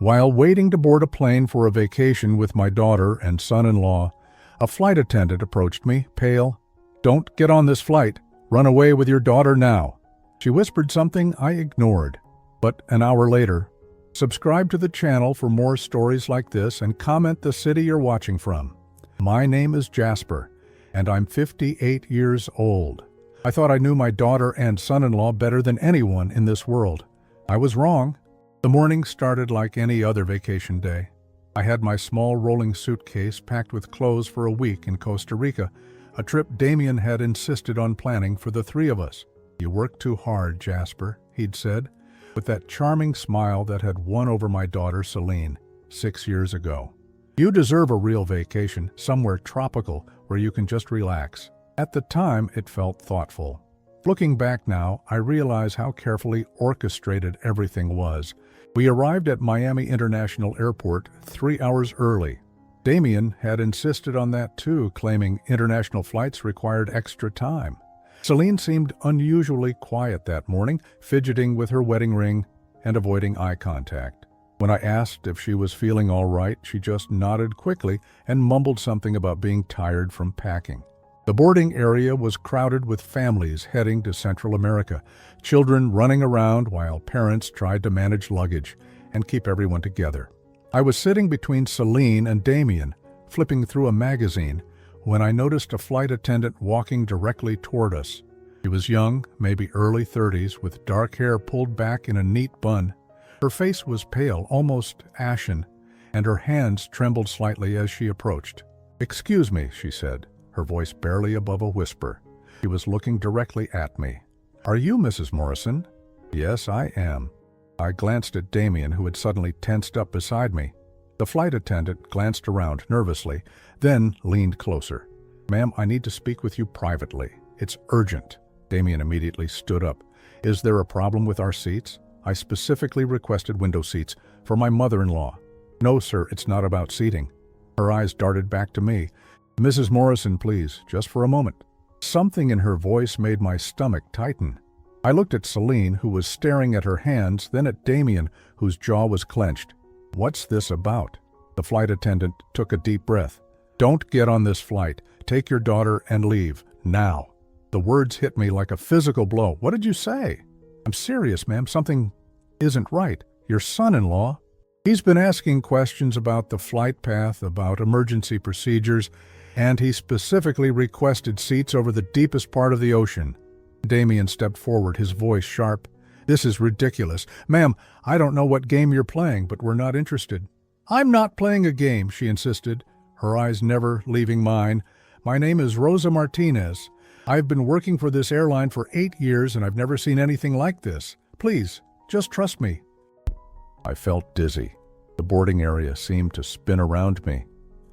While waiting to board a plane for a vacation with my daughter and son-in-law, a flight attendant approached me, pale. "Don't get on this flight. Run away with your daughter now." She whispered something I ignored. But an hour later, subscribe to the channel for more stories like this and comment the city you're watching from. My name is Jasper, and I'm 58 years old. I thought I knew my daughter and son-in-law better than anyone in this world. I was wrong. The morning started like any other vacation day. I had my small rolling suitcase packed with clothes for a week in Costa Rica, a trip Damien had insisted on planning for the three of us. "You work too hard, Jasper," he'd said, with that charming smile that had won over my daughter Celine 6 years ago. "You deserve a real vacation, somewhere tropical where you can just relax." At the time, it felt thoughtful. Looking back now, I realize how carefully orchestrated everything was. We arrived at Miami International Airport 3 hours early. Damien had insisted on that too, claiming international flights required extra time. Celine seemed unusually quiet that morning, fidgeting with her wedding ring and avoiding eye contact. When I asked if she was feeling all right, she just nodded quickly and mumbled something about being tired from packing. The boarding area was crowded with families heading to Central America, children running around while parents tried to manage luggage and keep everyone together. I was sitting between Celine and Damien, flipping through a magazine, when I noticed a flight attendant walking directly toward us. She was young, maybe early 30s, with dark hair pulled back in a neat bun. Her face was pale, almost ashen, and her hands trembled slightly as she approached. "Excuse me," she said, her voice barely above a whisper. She was looking directly at me. "Are you Mrs. Morrison?" "Yes, I am." I glanced at Damien, who had suddenly tensed up beside me. The flight attendant glanced around nervously, then leaned closer. "Ma'am, I need to speak with you privately. It's urgent." Damien immediately stood up. "Is there a problem with our seats? I specifically requested window seats for my mother-in-law." "No, sir, it's not about seating." Her eyes darted back to me. "Mrs. Morrison, please, just for a moment." Something in her voice made my stomach tighten. I looked at Celine, who was staring at her hands, then at Damien, whose jaw was clenched. "What's this about?" The flight attendant took a deep breath. "Don't get on this flight. Take your daughter and leave, now." The words hit me like a physical blow. "What did you say?" "I'm serious, ma'am. Something isn't right. Your son-in-law, he's been asking questions about the flight path, about emergency procedures, and he specifically requested seats over the deepest part of the ocean." Damien stepped forward, his voice sharp. "This is ridiculous. Ma'am, I don't know what game you're playing, but we're not interested." "I'm not playing a game," she insisted, her eyes never leaving mine. "My name is Rosa Martinez. I've been working for this airline for 8 years, and I've never seen anything like this. Please, just trust me." I felt dizzy. The boarding area seemed to spin around me.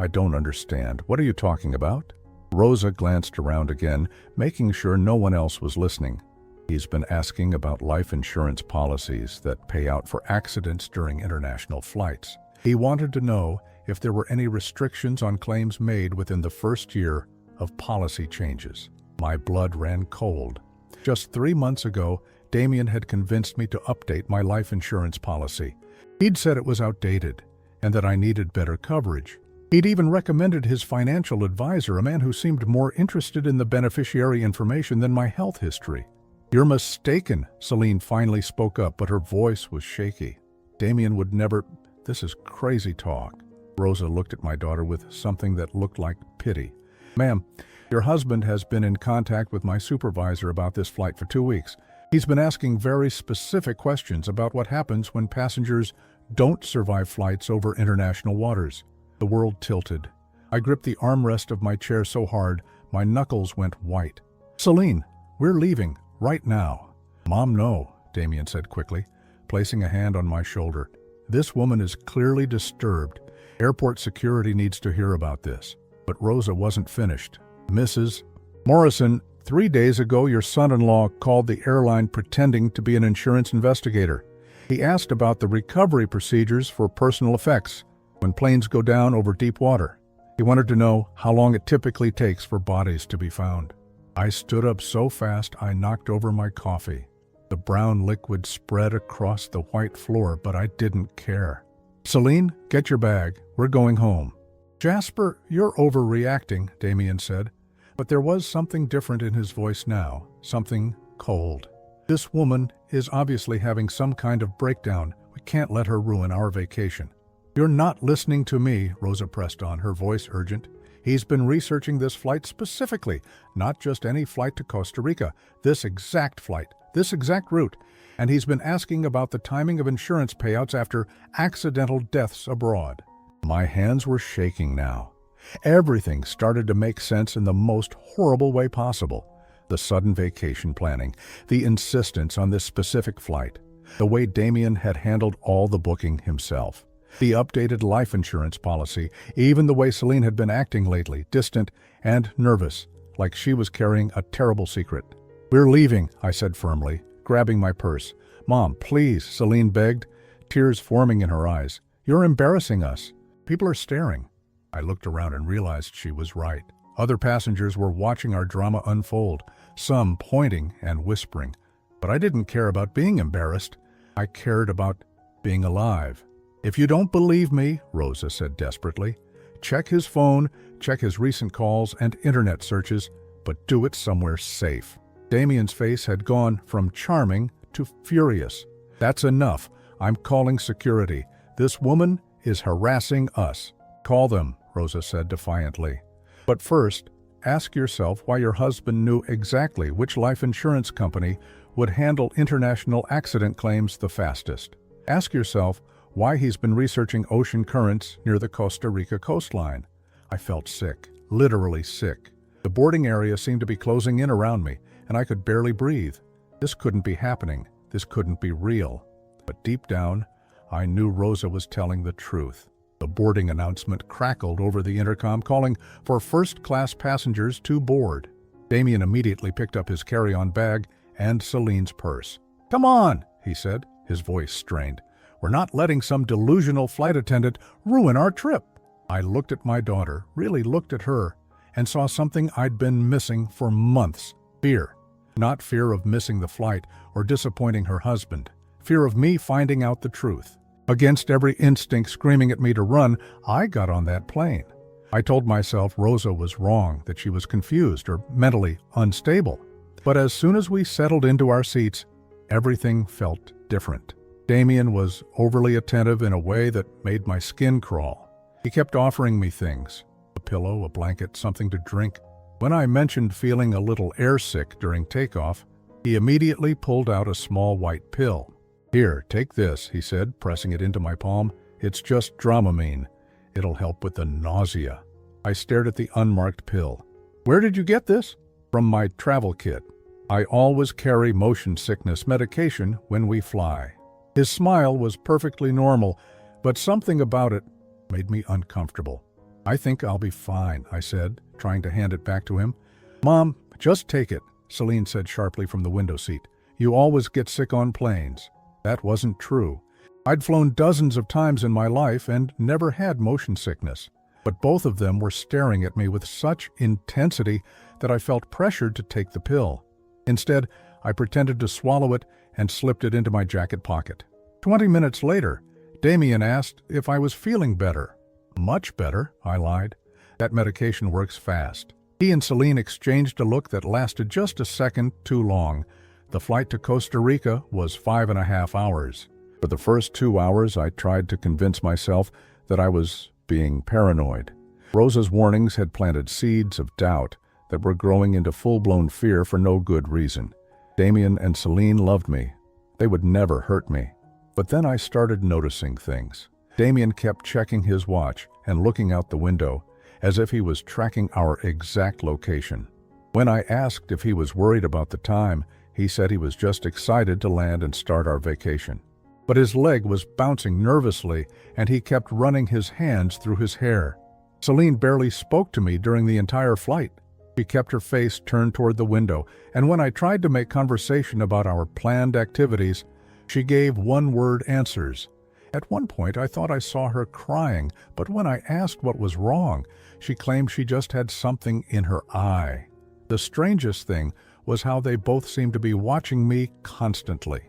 "I don't understand. What are you talking about?" Rosa glanced around again, making sure no one else was listening. "He's been asking about life insurance policies that pay out for accidents during international flights. He wanted to know if there were any restrictions on claims made within the first year of policy changes." My blood ran cold. Just 3 months ago, Damien had convinced me to update my life insurance policy. He'd said it was outdated and that I needed better coverage. He'd even recommended his financial advisor, a man who seemed more interested in the beneficiary information than my health history. "You're mistaken," Celine finally spoke up, but her voice was shaky. "Damien would never—" "This is crazy talk." Rosa looked at my daughter with something that looked like pity. "Ma'am, your husband has been in contact with my supervisor about this flight for 2 weeks. He's been asking very specific questions about what happens when passengers don't survive flights over international waters." The world tilted. I gripped the armrest of my chair so hard, my knuckles went white. "Celine, we're leaving, right now." "Mom, no," Damien said quickly, placing a hand on my shoulder. "This woman is clearly disturbed. Airport security needs to hear about this." But Rosa wasn't finished. "Mrs. Morrison, 3 days ago your son-in-law called the airline pretending to be an insurance investigator. He asked about the recovery procedures for personal effects when planes go down over deep water. He wanted to know how long it typically takes for bodies to be found." I stood up so fast I knocked over my coffee. The brown liquid spread across the white floor, but I didn't care. Celine, get your bag. We're going home. Jasper, you're overreacting, Damien said. But there was something different in his voice now, something cold. This woman is obviously having some kind of breakdown. We can't let her ruin our vacation. You're not listening to me, Rosa pressed on, her voice urgent. He's been researching this flight specifically, not just any flight to Costa Rica, this exact flight, this exact route. And he's been asking about the timing of insurance payouts after accidental deaths abroad. My hands were shaking now. Everything started to make sense in the most horrible way possible. The sudden vacation planning, the insistence on this specific flight, the way Damien had handled all the booking himself, the updated life insurance policy, even the way Celine had been acting lately, distant and nervous, like she was carrying a terrible secret. We're leaving, I said firmly, grabbing my purse. Mom, please, Celine begged, tears forming in her eyes. You're embarrassing us. People are staring. I looked around and realized she was right. Other passengers were watching our drama unfold, some pointing and whispering. But I didn't care about being embarrassed. I cared about being alive. If you don't believe me, Rosa said desperately, check his phone, check his recent calls and internet searches, but do it somewhere safe. Damien's face had gone from charming to furious. That's enough. I'm calling security. This woman is harassing us. Call them, Rosa said defiantly. But first, ask yourself why your husband knew exactly which life insurance company would handle international accident claims the fastest. Ask yourself why he's been researching ocean currents near the Costa Rica coastline. I felt sick, literally sick. The boarding area seemed to be closing in around me, and I could barely breathe. This couldn't be happening. This couldn't be real. But deep down, I knew Rosa was telling the truth. The boarding announcement crackled over the intercom, calling for first-class passengers to board. Damien immediately picked up his carry-on bag and Celine's purse. Come on, he said, his voice strained. We're not letting some delusional flight attendant ruin our trip. I looked at my daughter, really looked at her, and saw something I'd been missing for months. Fear. Not fear of missing the flight or disappointing her husband. Fear of me finding out the truth. Against every instinct screaming at me to run, I got on that plane. I told myself Rosa was wrong, that she was confused or mentally unstable. But as soon as we settled into our seats, everything felt different. Damien was overly attentive in a way that made my skin crawl. He kept offering me things, a pillow, a blanket, something to drink. When I mentioned feeling a little airsick during takeoff, he immediately pulled out a small white pill. Here, take this, he said, pressing it into my palm. It's just Dramamine. It'll help with the nausea. I stared at the unmarked pill. Where did you get this? From my travel kit. I always carry motion sickness medication when we fly. His smile was perfectly normal, but something about it made me uncomfortable. I think I'll be fine, I said, trying to hand it back to him. Mom, just take it, Celine said sharply from the window seat. You always get sick on planes. That wasn't true. I'd flown dozens of times in my life and never had motion sickness. But both of them were staring at me with such intensity that I felt pressured to take the pill. Instead, I pretended to swallow it and slipped it into my jacket pocket. 20 minutes later, Damien asked if I was feeling better. Much better, I lied. That medication works fast. He and Celine exchanged a look that lasted just a second too long. The flight to Costa Rica was 5.5 hours. For the first 2 hours, I tried to convince myself that I was being paranoid. Rosa's warnings had planted seeds of doubt that were growing into full-blown fear for no good reason. Damien and Celine loved me. They would never hurt me. But then I started noticing things. Damien kept checking his watch and looking out the window, as if he was tracking our exact location. When I asked if he was worried about the time, he said he was just excited to land and start our vacation. But his leg was bouncing nervously, and he kept running his hands through his hair. Celine barely spoke to me during the entire flight. She kept her face turned toward the window, and when I tried to make conversation about our planned activities, she gave one-word answers. At one point, I thought I saw her crying, but when I asked what was wrong, she claimed she just had something in her eye. The strangest thing was how they both seemed to be watching me constantly.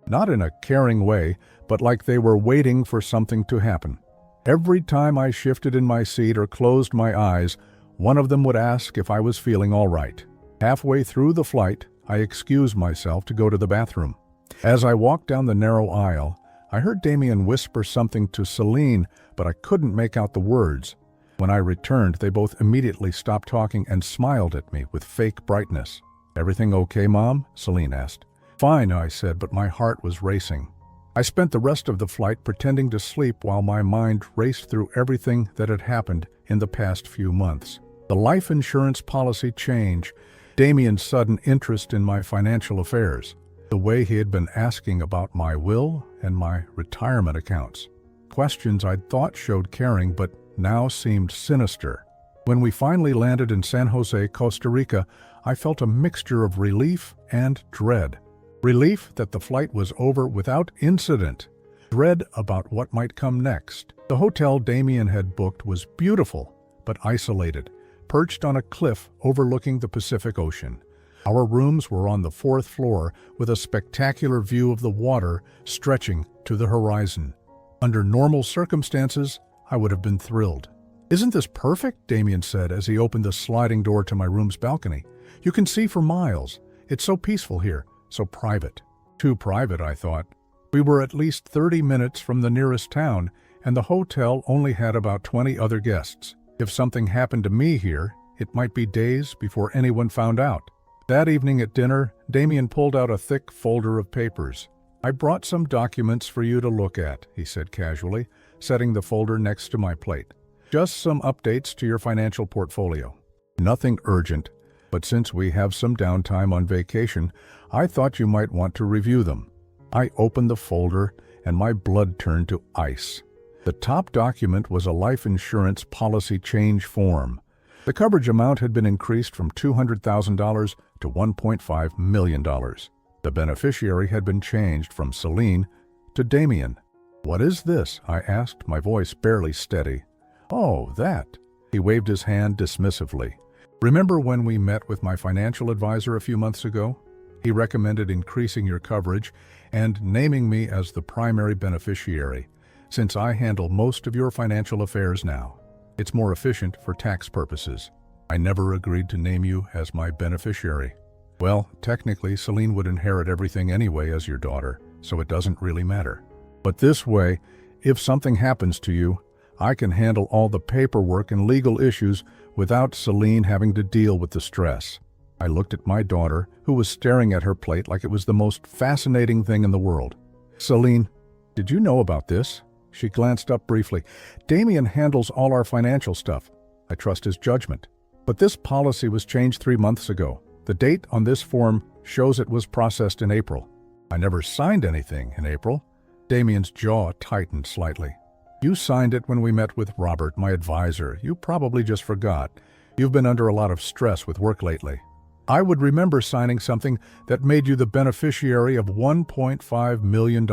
Not in a caring way, but like they were waiting for something to happen. Every time I shifted in my seat or closed my eyes, one of them would ask if I was feeling all right. Halfway through the flight, I excused myself to go to the bathroom. As I walked down the narrow aisle, I heard Damien whisper something to Celine, but I couldn't make out the words. When I returned, they both immediately stopped talking and smiled at me with fake brightness. "Everything okay, Mom?" Celine asked. "Fine," I said, but my heart was racing. I spent the rest of the flight pretending to sleep while my mind raced through everything that had happened in the past few months. The life insurance policy change, Damien's sudden interest in my financial affairs, the way he had been asking about my will and my retirement accounts. Questions I'd thought showed caring but now seemed sinister. When we finally landed in San Jose, Costa Rica, I felt a mixture of relief and dread. Relief that the flight was over without incident. Dread about what might come next. The hotel Damien had booked was beautiful, but isolated, perched on a cliff overlooking the Pacific Ocean. Our rooms were on the 4th floor with a spectacular view of the water stretching to the horizon. Under normal circumstances, I would have been thrilled. "Isn't this perfect?" Damien said as he opened the sliding door to my room's balcony. "You can see for miles. It's so peaceful here, so private." Too private, I thought. We were at least 30 minutes from the nearest town, and the hotel only had about 20 other guests. If something happened to me here, it might be days before anyone found out. That evening at dinner, Damien pulled out a thick folder of papers. "I brought some documents for you to look at," he said casually, setting the folder next to my plate. "Just some updates to your financial portfolio. Nothing urgent, but since we have some downtime on vacation, I thought you might want to review them." I opened the folder, and my blood turned to ice. The top document was a life insurance policy change form. The coverage amount had been increased from $200,000 to $1.5 million. The beneficiary had been changed from Celine to Damien. "What is this?" I asked, my voice barely steady. "Oh, that." He waved his hand dismissively. "Remember when we met with my financial advisor a few months ago? He recommended increasing your coverage and naming me as the primary beneficiary, since I handle most of your financial affairs now. It's more efficient for tax purposes. I never agreed to name you as my beneficiary." "Well, technically, Celine would inherit everything anyway as your daughter, so it doesn't really matter. But this way, if something happens to you, I can handle all the paperwork and legal issues without Celine having to deal with the stress." I looked at my daughter, who was staring at her plate like it was the most fascinating thing in the world. "Celine, did you know about this?" She glanced up briefly. "Damien handles all our financial stuff. I trust his judgment. But this policy was changed 3 months ago. The date on this form shows it was processed in April." "I never signed anything in April." Damien's jaw tightened slightly. "You signed it when we met with Robert, my advisor. You probably just forgot. You've been under a lot of stress with work lately." "I would remember signing something that made you the beneficiary of $1.5 million.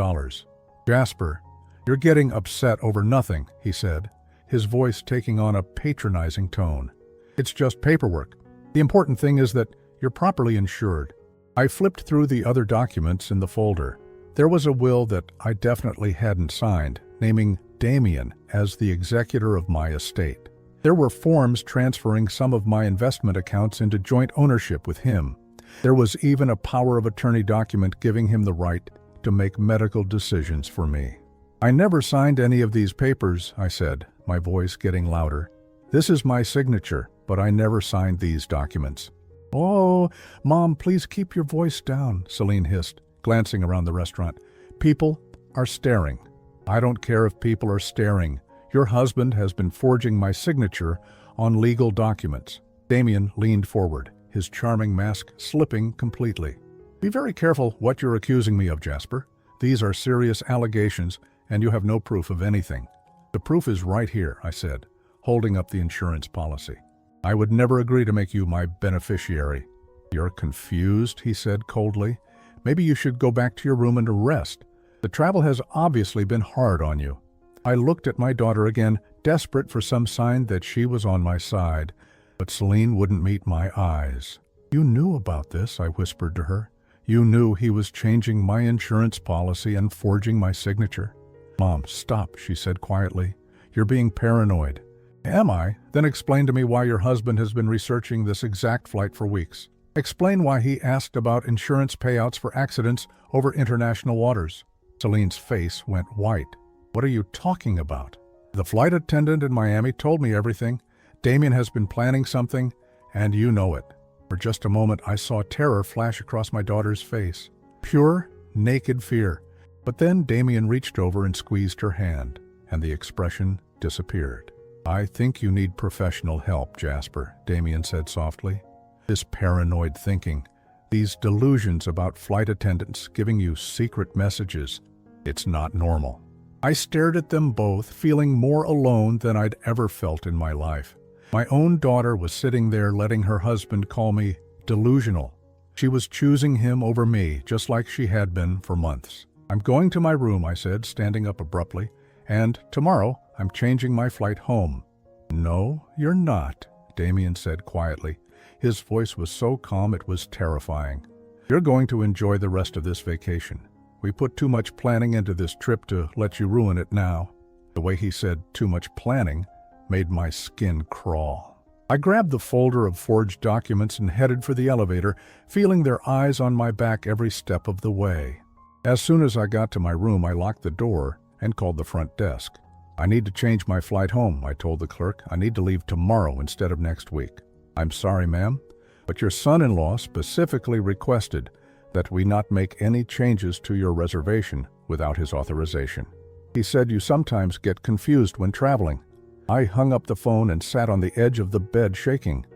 "Jasper, you're getting upset over nothing," he said, his voice taking on a patronizing tone. "It's just paperwork. The important thing is that you're properly insured." I flipped through the other documents in the folder. There was a will that I definitely hadn't signed, naming Damien as the executor of my estate. There were forms transferring some of my investment accounts into joint ownership with him. There was even a power of attorney document giving him the right to make medical decisions for me. "I never signed any of these papers," I said, my voice getting louder. "This is my signature, but I never signed these documents." "Oh, Mom, please keep your voice down," Celine hissed, glancing around the restaurant. "People are staring." "I don't care if people are staring. Your husband has been forging my signature on legal documents." Damien leaned forward, his charming mask slipping completely. "Be very careful what you're accusing me of, Jasper. These are serious allegations, and you have no proof of anything." "The proof is right here," I said, holding up the insurance policy. "I would never agree to make you my beneficiary." "You're confused," he said coldly. "Maybe you should go back to your room and rest. The travel has obviously been hard on you." I looked at my daughter again, desperate for some sign that she was on my side, but Celine wouldn't meet my eyes. "You knew about this," I whispered to her. You knew he was changing my insurance policy and forging my signature." "Mom, stop," she said quietly. "You're being paranoid." "Am I? Then explain to me why your husband has been researching this exact flight for weeks. Explain why he asked about insurance payouts for accidents over international waters." Celine's face went white. "What are you talking about?" "The flight attendant in Miami told me everything. Damien has been planning something, and you know it." For just a moment, I saw terror flash across my daughter's face. Pure, naked fear. But then Damien reached over and squeezed her hand, and the expression disappeared. "I think you need professional help, Jasper," Damien said softly. "This paranoid thinking, these delusions about flight attendants giving you secret messages, it's not normal." I stared at them both, feeling more alone than I'd ever felt in my life. My own daughter was sitting there letting her husband call me delusional. She was choosing him over me, just like she had been for months. "I'm going to my room," I said, standing up abruptly, "and tomorrow I'm changing my flight home." "No, you're not," Damien said quietly. His voice was so calm it was terrifying. "You're going to enjoy the rest of this vacation. We put too much planning into this trip to let you ruin it now." The way he said "too much planning" made my skin crawl. I grabbed the folder of forged documents and headed for the elevator, feeling their eyes on my back every step of the way. As soon as I got to my room, I locked the door and called the front desk. "I need to change my flight home," I told the clerk. "I need to leave tomorrow instead of next week." "I'm sorry, ma'am, but your son-in-law specifically requested that we not make any changes to your reservation without his authorization. He said you sometimes get confused when traveling." I hung up the phone and sat on the edge of the bed shaking.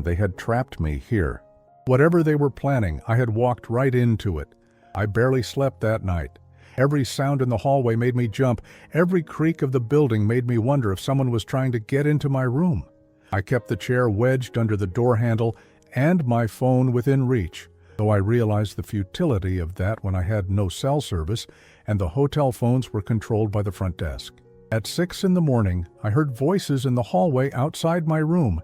They had trapped me here. Whatever they were planning, I had walked right into it. I barely slept that night. Every sound in the hallway made me jump. Every creak of the building made me wonder if someone was trying to get into my room. I kept the chair wedged under the door handle and my phone within reach, though I realized the futility of that when I had no cell service and the hotel phones were controlled by the front desk. At 6 in the morning, I heard voices in the hallway outside my room.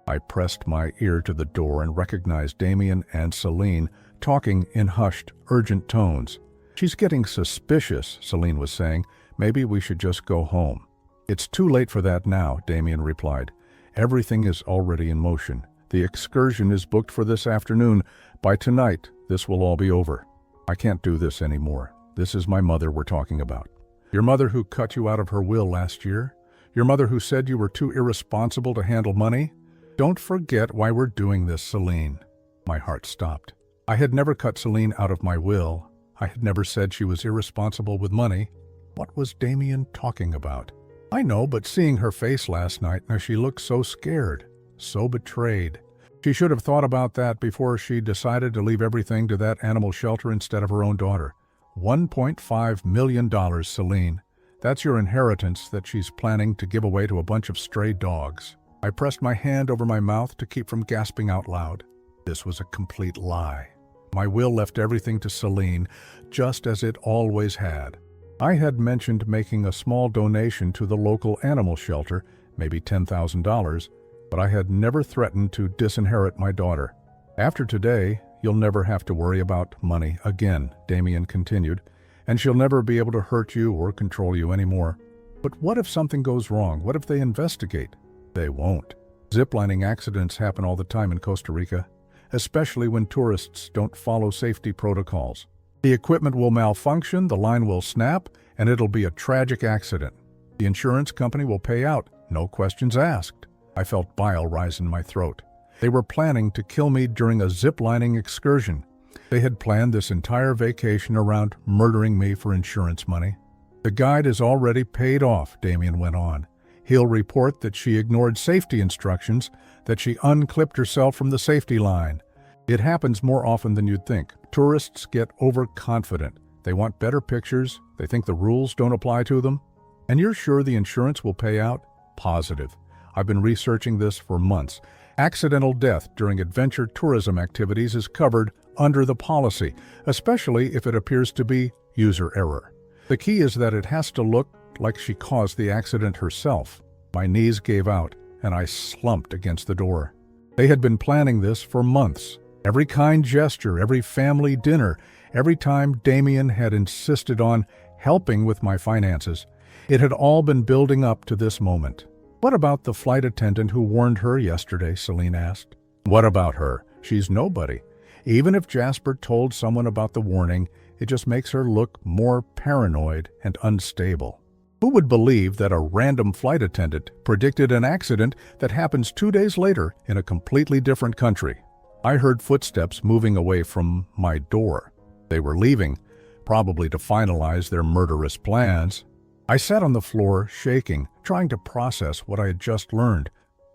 I pressed my ear to the door and recognized Damien and Celine talking in hushed, urgent tones. "She's getting suspicious," Celine was saying. "Maybe we should just go home." "It's too late for that now," Damien replied. "Everything is already in motion. The excursion is booked for this afternoon. By tonight, this will all be over. I can't do this anymore. This is my mother we're talking about. Your mother who cut you out of her will last year? Your mother who said you were too irresponsible to handle money? Don't forget why we're doing this, Celine." My heart stopped. I had never cut Celine out of my will. I had never said she was irresponsible with money. What was Damien talking about? I know, but seeing her face last night, now she looked so scared, so betrayed. She should have thought about that before she decided to leave everything to that animal shelter instead of her own daughter. $1.5 million, Celine. That's your inheritance that she's planning to give away to a bunch of stray dogs. I pressed my hand over my mouth to keep from gasping out loud. This was a complete lie. My will left everything to Celine, just as it always had. I had mentioned making a small donation to the local animal shelter, maybe $10,000, but I had never threatened to disinherit my daughter. "After today, you'll never have to worry about money again," Damien continued, "and she'll never be able to hurt you or control you anymore." "But what if something goes wrong? What if they investigate?" "They won't. Ziplining accidents happen all the time in Costa Rica, especially when tourists don't follow safety protocols. The equipment will malfunction, the line will snap, and it'll be a tragic accident. The insurance company will pay out, no questions asked." I felt bile rise in my throat. They were planning to kill me during a ziplining excursion. They had planned this entire vacation around murdering me for insurance money. "The guide is already paid off," Damien went on. "He'll report that she ignored safety instructions, that she unclipped herself from the safety line. It happens more often than you'd think. Tourists get overconfident. They want better pictures. They think the rules don't apply to them." "And you're sure the insurance will pay out?" "Positive. I've been researching this for months. Accidental death during adventure tourism activities is covered under the policy, especially if it appears to be user error. The key is that it has to look like she caused the accident herself." My knees gave out, and I slumped against the door. They had been planning this for months. Every kind gesture, every family dinner, every time Damien had insisted on helping with my finances, it had all been building up to this moment. "What about the flight attendant who warned her yesterday?" Celine asked. "What about her? She's nobody. Even if Jasper told someone about the warning, it just makes her look more paranoid and unstable. Who would believe that a random flight attendant predicted an accident that happens 2 days later in a completely different country?" I heard footsteps moving away from my door. They were leaving, probably to finalize their murderous plans. I sat on the floor, shaking, trying to process what I had just learned.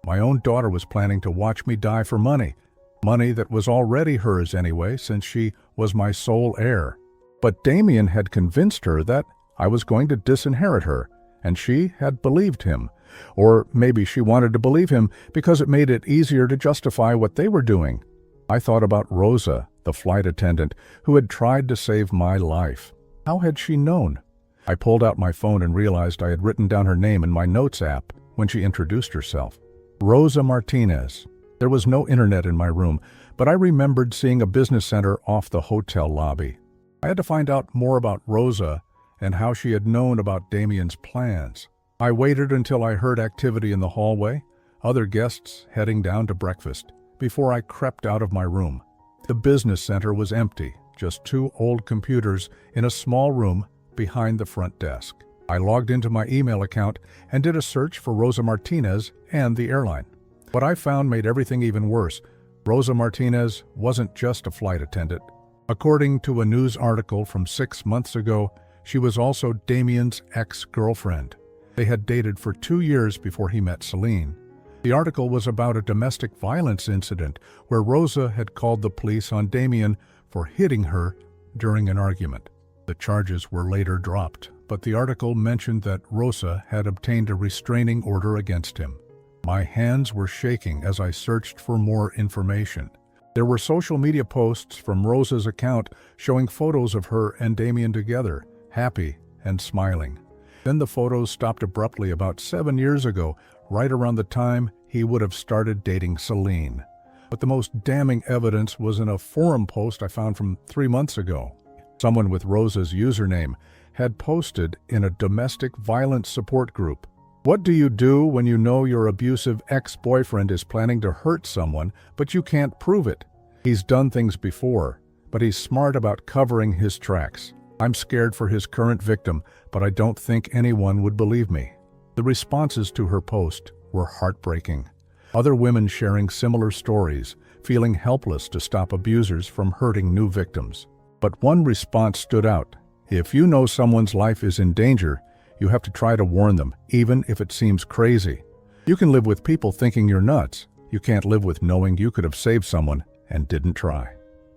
My own daughter was planning to watch me die for money. Money that was already hers anyway, since she was my sole heir. But Damien had convinced her that I was going to disinherit her, and she had believed him. Or maybe she wanted to believe him because it made it easier to justify what they were doing. I thought about Rosa, the flight attendant, who had tried to save my life. How had she known? I pulled out my phone and realized I had written down her name in my notes app when she introduced herself. Rosa Martinez. There was no internet in my room, but I remembered seeing a business center off the hotel lobby. I had to find out more about Rosa and how she had known about Damien's plans. I waited until I heard activity in the hallway, other guests heading down to breakfast, before I crept out of my room. The business center was empty, just 2 old computers in a small room behind the front desk. I logged into my email account and did a search for Rosa Martinez and the airline. What I found made everything even worse. Rosa Martinez wasn't just a flight attendant. According to a news article from 6 months ago, she was also Damien's ex-girlfriend. They had dated for 2 years before he met Celine. The article was about a domestic violence incident where Rosa had called the police on Damien for hitting her during an argument. The charges were later dropped, but the article mentioned that Rosa had obtained a restraining order against him. My hands were shaking as I searched for more information. There were social media posts from Rosa's account showing photos of her and Damien together, happy and smiling. Then the photos stopped abruptly about 7 years ago, right around the time he would have started dating Celine. But the most damning evidence was in a forum post I found from 3 months ago. Someone with Rosa's username had posted in a domestic violence support group. "What do you do when you know your abusive ex-boyfriend is planning to hurt someone, but you can't prove it? He's done things before, but he's smart about covering his tracks. I'm scared for his current victim, but I don't think anyone would believe me." The responses to her post were heartbreaking. Other women sharing similar stories, feeling helpless to stop abusers from hurting new victims. But one response stood out. "If you know someone's life is in danger, you have to try to warn them, even if it seems crazy. You can live with people thinking you're nuts. You can't live with knowing you could have saved someone and didn't try."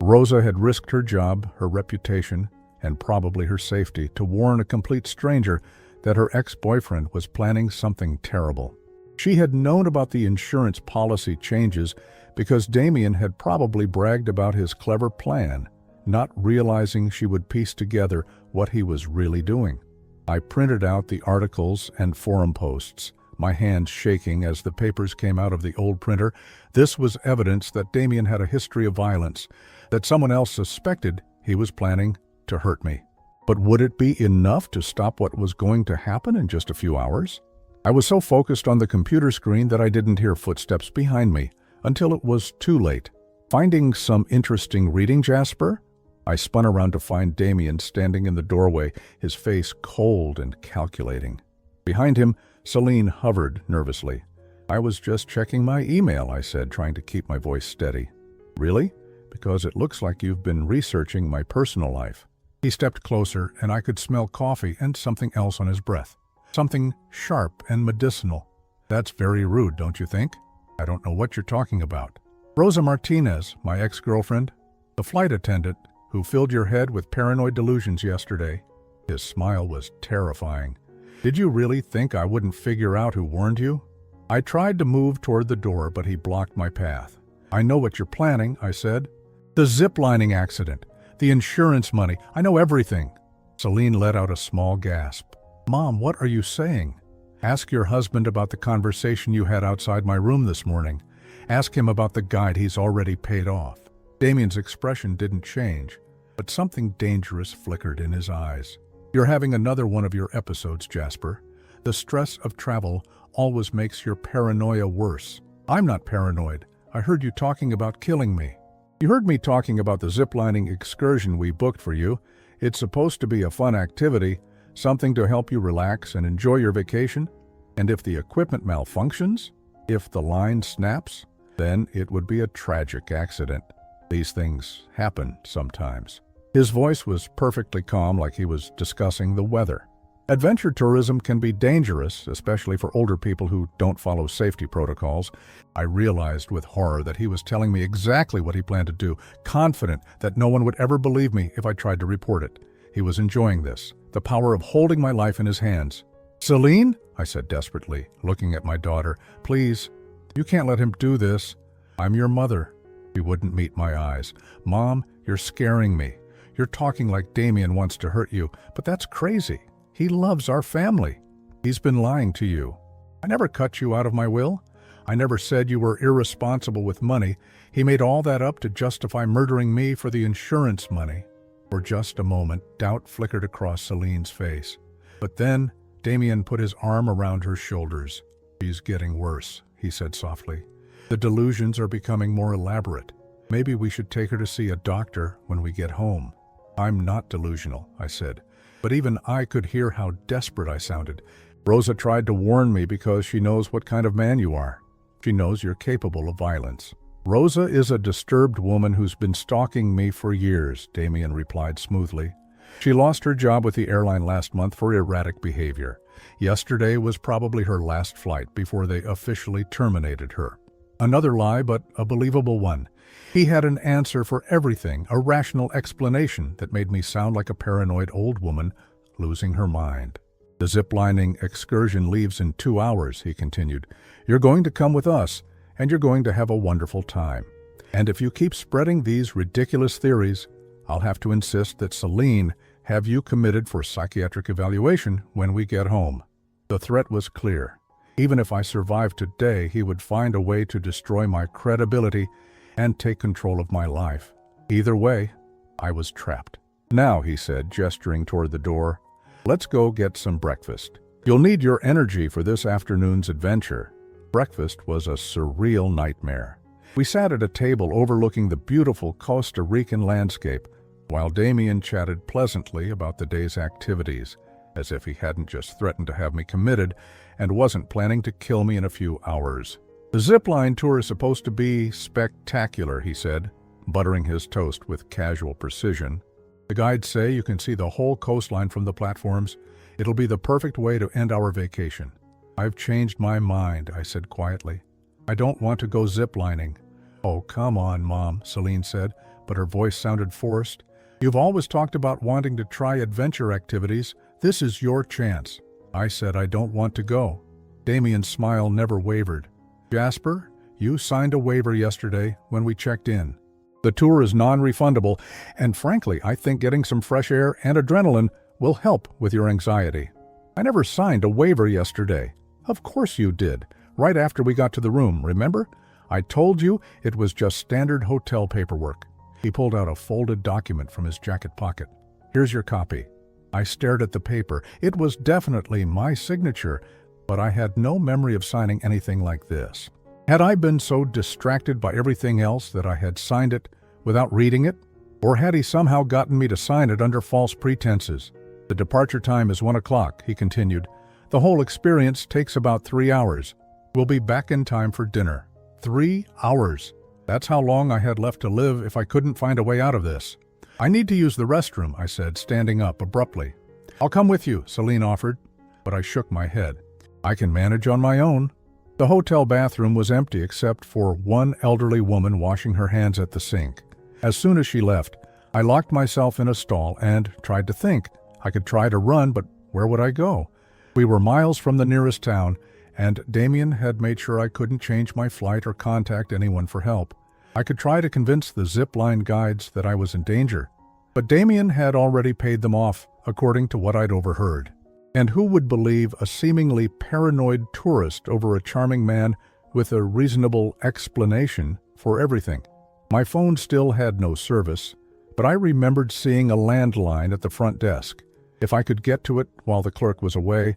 Rosa had risked her job, her reputation, and probably her safety to warn a complete stranger that her ex-boyfriend was planning something terrible. She had known about the insurance policy changes because Damien had probably bragged about his clever plan, not realizing she would piece together what he was really doing. I printed out the articles and forum posts, my hands shaking as the papers came out of the old printer. This was evidence that Damien had a history of violence, that someone else suspected he was planning to hurt me. But would it be enough to stop what was going to happen in just a few hours? I was so focused on the computer screen that I didn't hear footsteps behind me until it was too late. "Finding some interesting reading, Jasper?" I spun around to find Damien standing in the doorway, his face cold and calculating. Behind him, Celine hovered nervously. "I was just checking my email," I said, trying to keep my voice steady. "Really? Because it looks like you've been researching my personal life." He stepped closer, and I could smell coffee and something else on his breath. Something sharp and medicinal. "That's very rude, don't you think?" "I don't know what you're talking about." "Rosa Martinez, my ex-girlfriend, the flight attendant who filled your head with paranoid delusions yesterday." His smile was terrifying. "Did you really think I wouldn't figure out who warned you?" I tried to move toward the door, but he blocked my path. "I know what you're planning," I said. "The ziplining accident, the insurance money, I know everything." Celine let out a small gasp. "Mom, what are you saying?" "Ask your husband about the conversation you had outside my room this morning. Ask him about the guide he's already paid off." Damien's expression didn't change, but something dangerous flickered in his eyes. "You're having another one of your episodes, Jasper. The stress of travel always makes your paranoia worse." "I'm not paranoid. I heard you talking about killing me." "You heard me talking about the ziplining excursion we booked for you. It's supposed to be a fun activity, something to help you relax and enjoy your vacation. And if the equipment malfunctions, if the line snaps, then it would be a tragic accident. These things happen sometimes." His voice was perfectly calm, like he was discussing the weather. "Adventure tourism can be dangerous, especially for older people who don't follow safety protocols." I realized with horror that he was telling me exactly what he planned to do, confident that no one would ever believe me if I tried to report it. He was enjoying this, the power of holding my life in his hands. "Celine," I said desperately, looking at my daughter, "please, you can't let him do this. I'm your mother." She wouldn't meet my eyes. "Mom, you're scaring me. You're talking like Damien wants to hurt you, but that's crazy. He loves our family. He's been lying to you. I never cut you out of my will. I never said you were irresponsible with money. He made all that up to justify murdering me for the insurance money." For just a moment, doubt flickered across Celine's face. But then, Damien put his arm around her shoulders. "She's getting worse," he said softly. "The delusions are becoming more elaborate. Maybe we should take her to see a doctor when we get home." "I'm not delusional," I said. But even I could hear how desperate I sounded. "Rosa tried to warn me because she knows what kind of man you are. She knows you're capable of violence." "Rosa is a disturbed woman who's been stalking me for years," Damien replied smoothly. "She lost her job with the airline last month for erratic behavior. Yesterday was probably her last flight before they officially terminated her." Another lie, but a believable one. He had an answer for everything, a rational explanation that made me sound like a paranoid old woman losing her mind. "The ziplining excursion leaves in 2 hours," he continued. "You're going to come with us, and you're going to have a wonderful time. And if you keep spreading these ridiculous theories, I'll have to insist that Celine have you committed for psychiatric evaluation when we get home." The threat was clear. Even if I survived today, he would find a way to destroy my credibility and take control of my life. Either way, I was trapped. "Now," he said, gesturing toward the door, "let's go get some breakfast. You'll need your energy for this afternoon's adventure." Breakfast was a surreal nightmare. We sat at a table overlooking the beautiful Costa Rican landscape, while Damien chatted pleasantly about the day's activities, as if he hadn't just threatened to have me committed and wasn't planning to kill me in a few hours. "The zipline tour is supposed to be spectacular," he said, buttering his toast with casual precision. "The guides say you can see the whole coastline from the platforms. It'll be the perfect way to end our vacation." "I've changed my mind," I said quietly. "I don't want to go ziplining." "Oh, come on, Mom," Celine said, but her voice sounded forced. "You've always talked about wanting to try adventure activities. This is your chance." I said I don't want to go. Damien's smile never wavered. "Jasper, you signed a waiver yesterday when we checked in. The tour is non-refundable, and frankly, I think getting some fresh air and adrenaline will help with your anxiety." "I never signed a waiver yesterday." "Of course you did, right after we got to the room, remember? I told you it was just standard hotel paperwork." He pulled out a folded document from his jacket pocket. "Here's your copy." I stared at the paper. It was definitely my signature, but I had no memory of signing anything like this. Had I been so distracted by everything else that I had signed it without reading it? Or had he somehow gotten me to sign it under false pretenses? "The departure time is 1 o'clock, he continued. "The whole experience takes about 3 hours. We'll be back in time for dinner." 3 hours. That's how long I had left to live if I couldn't find a way out of this. "I need to use the restroom," I said, standing up abruptly. "I'll come with you," Celine offered, but I shook my head. "I can manage on my own." The hotel bathroom was empty except for one elderly woman washing her hands at the sink. As soon as she left, I locked myself in a stall and tried to think. I could try to run, but where would I go? We were miles from the nearest town, and Damien had made sure I couldn't change my flight or contact anyone for help. I could try to convince the zipline guides that I was in danger, but Damien had already paid them off, according to what I'd overheard. And who would believe a seemingly paranoid tourist over a charming man with a reasonable explanation for everything? My phone still had no service, but I remembered seeing a landline at the front desk. If I could get to it while the clerk was away,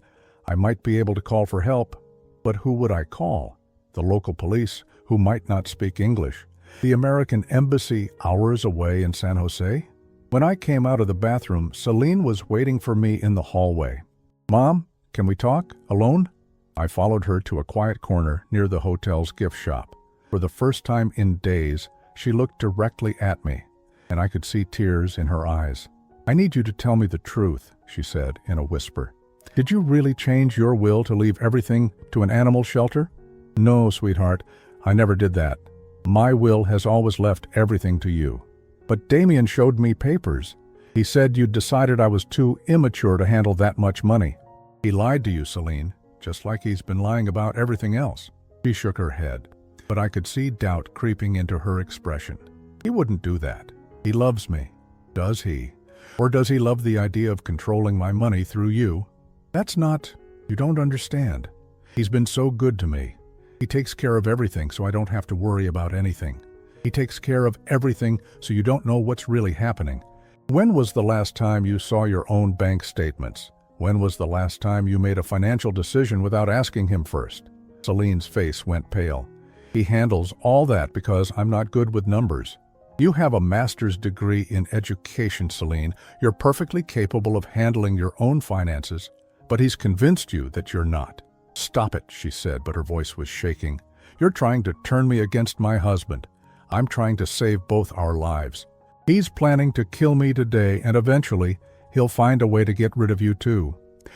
I might be able to call for help. But who would I call? The local police, who might not speak English? The American embassy hours away in San Jose? When I came out of the bathroom, Celine was waiting for me in the hallway. "Mom, can we talk? Alone?" I followed her to a quiet corner near the hotel's gift shop. For the first time in days, she looked directly at me, and I could see tears in her eyes. "I need you to tell me the truth," she said in a whisper. "Did you really change your will to leave everything to an animal shelter?" "No, sweetheart, I never did that. My will has always left everything to you." "But Damien showed me papers. He said you'd decided I was too immature to handle that much money." "He lied to you, Celine, just like he's been lying about everything else." She shook her head, but I could see doubt creeping into her expression. "He wouldn't do that. He loves me." "Does he? Or does he love the idea of controlling my money through you?" "That's not... You don't understand. He's been so good to me. He takes care of everything so I don't have to worry about anything. He takes care of everything so you don't know what's really happening. When was the last time you saw your own bank statements? When was the last time you made a financial decision without asking him first?" Celine's face went pale. "He handles all that because I'm not good with numbers." "You have a master's degree in education, Celine. You're perfectly capable of handling your own finances, but he's convinced you that you're not." "Stop it," she said, but her voice was shaking. "You're trying to turn me against my husband. I'm trying to save both our lives. He's planning to kill me today, and eventually he'll find a way to get rid of you too.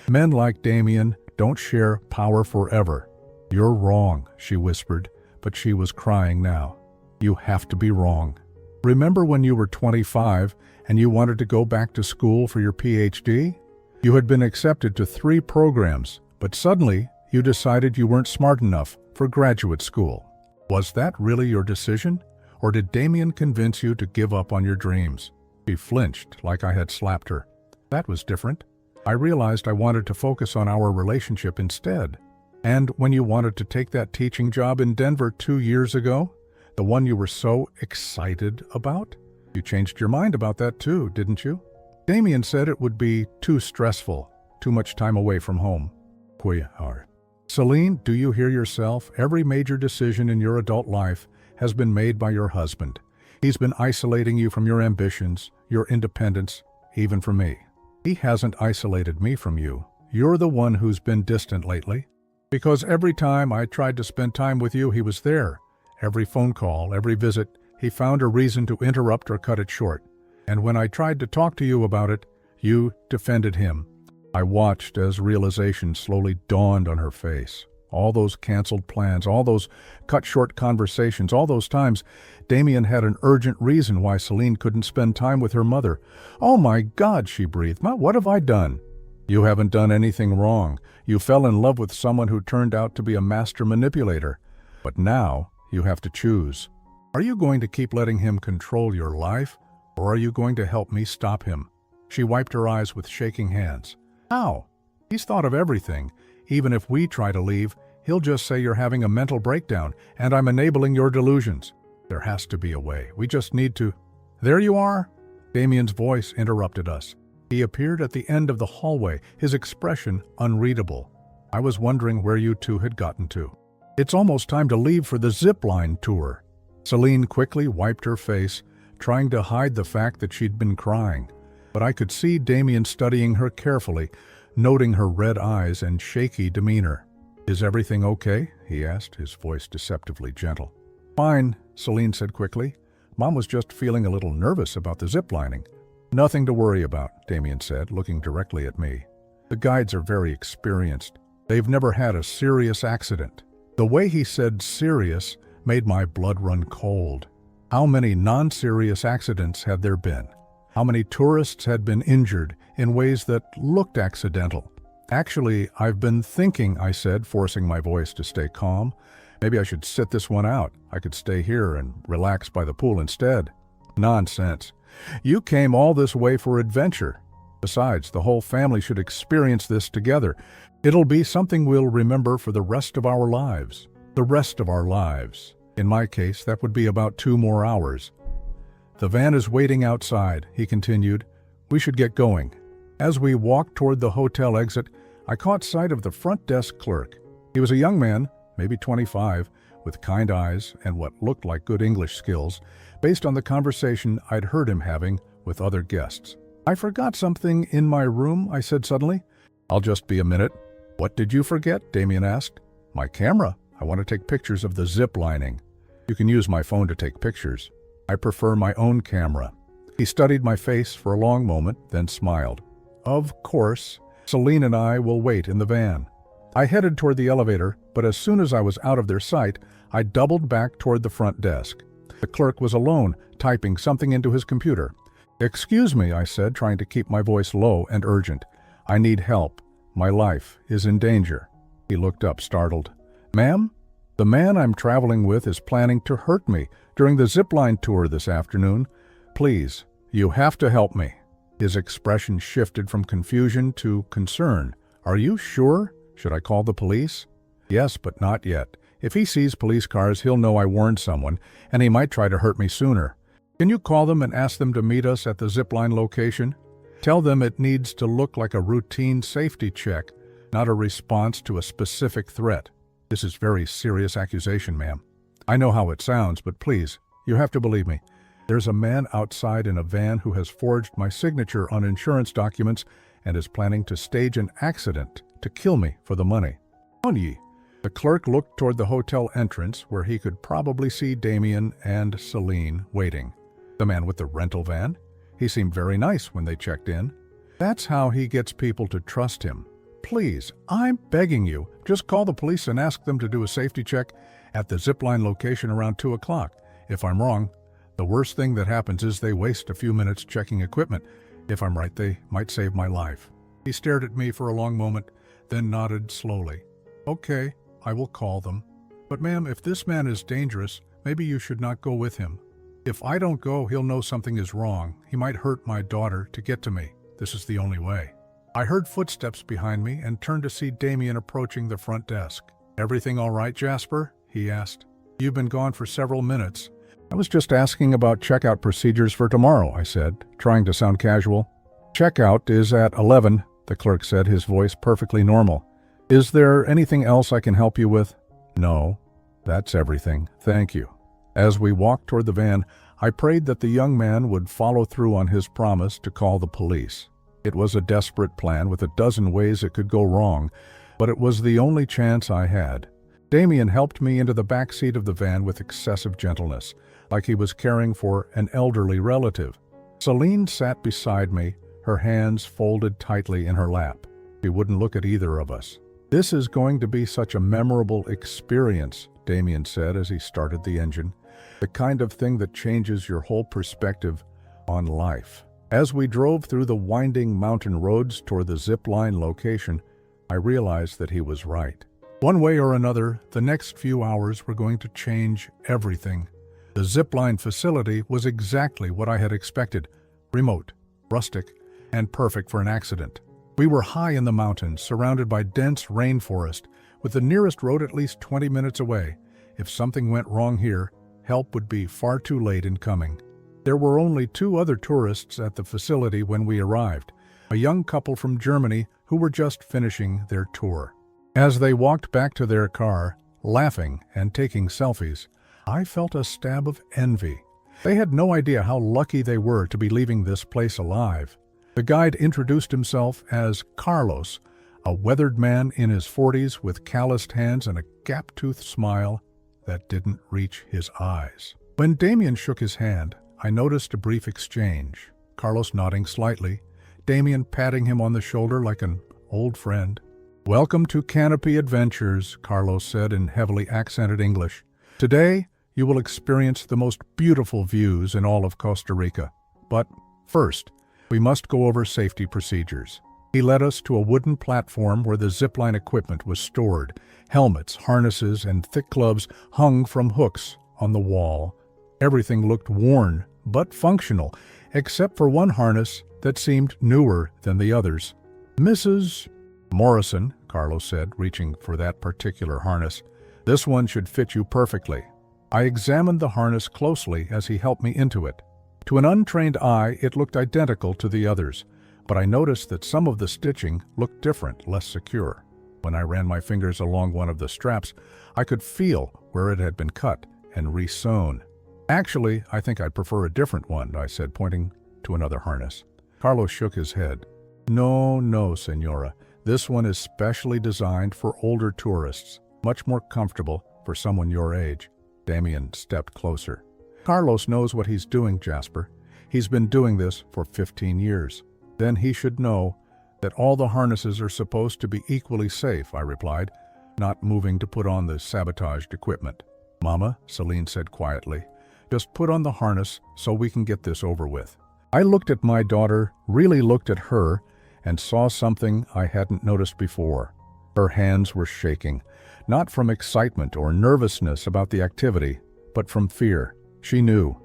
Men like Damien don't share power forever." "You're wrong," she whispered, but she was crying now. "You have to be wrong. Remember when you were 25 and you wanted to go back to school for your PhD? You had been accepted to 3 programs, but suddenly you decided you weren't smart enough for graduate school. Was that really your decision? Or did Damien convince you to give up on your dreams?" She flinched like I had slapped her. "That was different. I realized I wanted to focus on our relationship instead. And when you wanted to take that teaching job in Denver 2 years ago, the one you were so excited about, you changed your mind about that too, didn't you? Damien said it would be too stressful, too much time away from home." "Celine, do you hear yourself? Every major decision in your adult life has been made by your husband. He's been isolating you from your ambitions, your independence, even from me. He hasn't isolated me from you. You're the one who's been distant lately. Because every time I tried to spend time with you, he was there. Every phone call, every visit, he found a reason to interrupt or cut it short. And when I tried to talk to you about it, you defended him." I watched as realization slowly dawned on her face. All those canceled plans, all those cut-short conversations, all those times Damien had an urgent reason why Celine couldn't spend time with her mother. "Oh my God," she breathed. "What have I done?" "You haven't done anything wrong. You fell in love with someone who turned out to be a master manipulator. But now you have to choose. Are you going to keep letting him control your life, or are you going to help me stop him?" She wiped her eyes with shaking hands. "How? He's thought of everything. Even if we try to leave, he'll just say you're having a mental breakdown and I'm enabling your delusions. There has to be a way. We just need to—" "There you are!" Damien's voice interrupted us. He appeared at the end of the hallway, his expression unreadable. I was wondering where you two had gotten to. "It's almost time to leave for the zipline tour." Celine quickly wiped her face, trying to hide the fact that she'd been crying. But I could see Damien studying her carefully, noting her red eyes and shaky demeanor. "Is everything okay?" he asked, his voice deceptively gentle. "Fine," Celine said quickly. "Mom was just feeling a little nervous about the ziplining." "Nothing to worry about," Damien said, looking directly at me. "The guides are very experienced. They've never had a serious accident." The way he said serious made my blood run cold. How many non-serious accidents had there been? How many tourists had been injured in ways that looked accidental? "Actually, I've been thinking," I said, forcing my voice to stay calm. "Maybe I should sit this one out. I could stay here and relax by the pool instead." "Nonsense. You came all this way for adventure. Besides, the whole family should experience this together. It'll be something we'll remember for the rest of our lives." The rest of our lives. In my case, that would be about 2 more hours. "The van is waiting outside," he continued. "We should get going." As we walked toward the hotel exit, I caught sight of the front desk clerk. He was a young man, maybe 25, with kind eyes and what looked like good English skills, based on the conversation I'd heard him having with other guests. "I forgot something in my room," I said suddenly. "I'll just be a minute." "What did you forget?" Damien asked. "My camera. I want to take pictures of the zip lining." "You can use my phone to take pictures. I prefer my own camera." He studied my face for a long moment, then smiled. "Of course. Celine and I will wait in the van." I headed toward the elevator, but as soon as I was out of their sight, I doubled back toward the front desk. The clerk was alone, typing something into his computer. "Excuse me," I said, trying to keep my voice low and urgent. "I need help. My life is in danger." He looked up, startled. "Ma'am? The man I'm traveling with is planning to hurt me during the zipline tour this afternoon. Please, you have to help me." His expression shifted from confusion to concern. "Are you sure? Should I call the police?" "Yes, but not yet. If he sees police cars, he'll know I warned someone, and he might try to hurt me sooner. Can you call them and ask them to meet us at the zipline location? Tell them it needs to look like a routine safety check, not a response to a specific threat. This is very serious accusation, ma'am. I know how it sounds, but please, you have to believe me. There's a man outside in a van who has forged my signature on insurance documents and is planning to stage an accident to kill me for the money." "On ye." The clerk looked toward the hotel entrance where he could probably see Damien and Celine waiting. "The man with the rental van? He seemed very nice when they checked in." "That's how he gets people to trust him. Please, I'm begging you, just call the police and ask them to do a safety check at the zipline location around 2 o'clock. If I'm wrong, the worst thing that happens is they waste a few minutes checking equipment. If I'm right, they might save my life." He stared at me for a long moment, then nodded slowly. "Okay, I will call them. But ma'am, if this man is dangerous, maybe you should not go with him. If I don't go, he'll know something is wrong. He might hurt my daughter to get to me. This is the only way." I heard footsteps behind me and turned to see Damien approaching the front desk. "Everything all right, Jasper?" he asked. "You've been gone for several minutes." "I was just asking about checkout procedures for tomorrow," I said, trying to sound casual. "Checkout is at 11, the clerk said, his voice perfectly normal. "Is there anything else I can help you with?" "No, that's everything. Thank you." As we walked toward the van, I prayed that the young man would follow through on his promise to call the police. It was a desperate plan with a dozen ways it could go wrong, but it was the only chance I had. Damien helped me into the back seat of the van with excessive gentleness, like he was caring for an elderly relative. Celine sat beside me, her hands folded tightly in her lap. She wouldn't look at either of us. "This is going to be such a memorable experience," Damien said as he started the engine. "The kind of thing that changes your whole perspective on life." As we drove through the winding mountain roads toward the zipline location, I realized that he was right. One way or another, the next few hours were going to change everything. The zipline facility was exactly what I had expected: remote, rustic, and perfect for an accident. We were high in the mountains, surrounded by dense rainforest, with the nearest road at least 20 minutes away. If something went wrong here, help would be far too late in coming. There were only 2 other tourists at the facility when we arrived, a young couple from Germany who were just finishing their tour. As they walked back to their car, laughing and taking selfies, I felt a stab of envy. They had no idea how lucky they were to be leaving this place alive. The guide introduced himself as Carlos, a weathered man in his 40s with calloused hands and a gap-toothed smile that didn't reach his eyes. When Damien shook his hand, I noticed a brief exchange, Carlos nodding slightly, Damien patting him on the shoulder like an old friend. "Welcome to Canopy Adventures," Carlos said in heavily accented English. "Today, you will experience the most beautiful views in all of Costa Rica. But first, we must go over safety procedures." He led us to a wooden platform where the zipline equipment was stored. Helmets, harnesses, and thick gloves hung from hooks on the wall. Everything looked worn, but functional, except for one harness that seemed newer than the others. "Mrs. Morrison," Carlos said, reaching for that particular harness, "this one should fit you perfectly." I examined the harness closely as he helped me into it. To an untrained eye, it looked identical to the others, but I noticed that some of the stitching looked different, less secure. When I ran my fingers along one of the straps, I could feel where it had been cut and re-sewn. Actually, I think I'd prefer a different one, I said, pointing to another harness. Carlos shook his head. No, senora. This one is specially designed for older tourists, much more comfortable for someone your age. Damien stepped closer. Carlos knows what he's doing, Jasper. He's been doing this for 15 years. Then he should know that all the harnesses are supposed to be equally safe, I replied, not moving to put on the sabotaged equipment. Mama, Celine said quietly, just put on the harness so we can get this over with. I looked at my daughter, really looked at her, and saw something I hadn't noticed before. Her hands were shaking, not from excitement or nervousness about the activity, but from fear. She knew.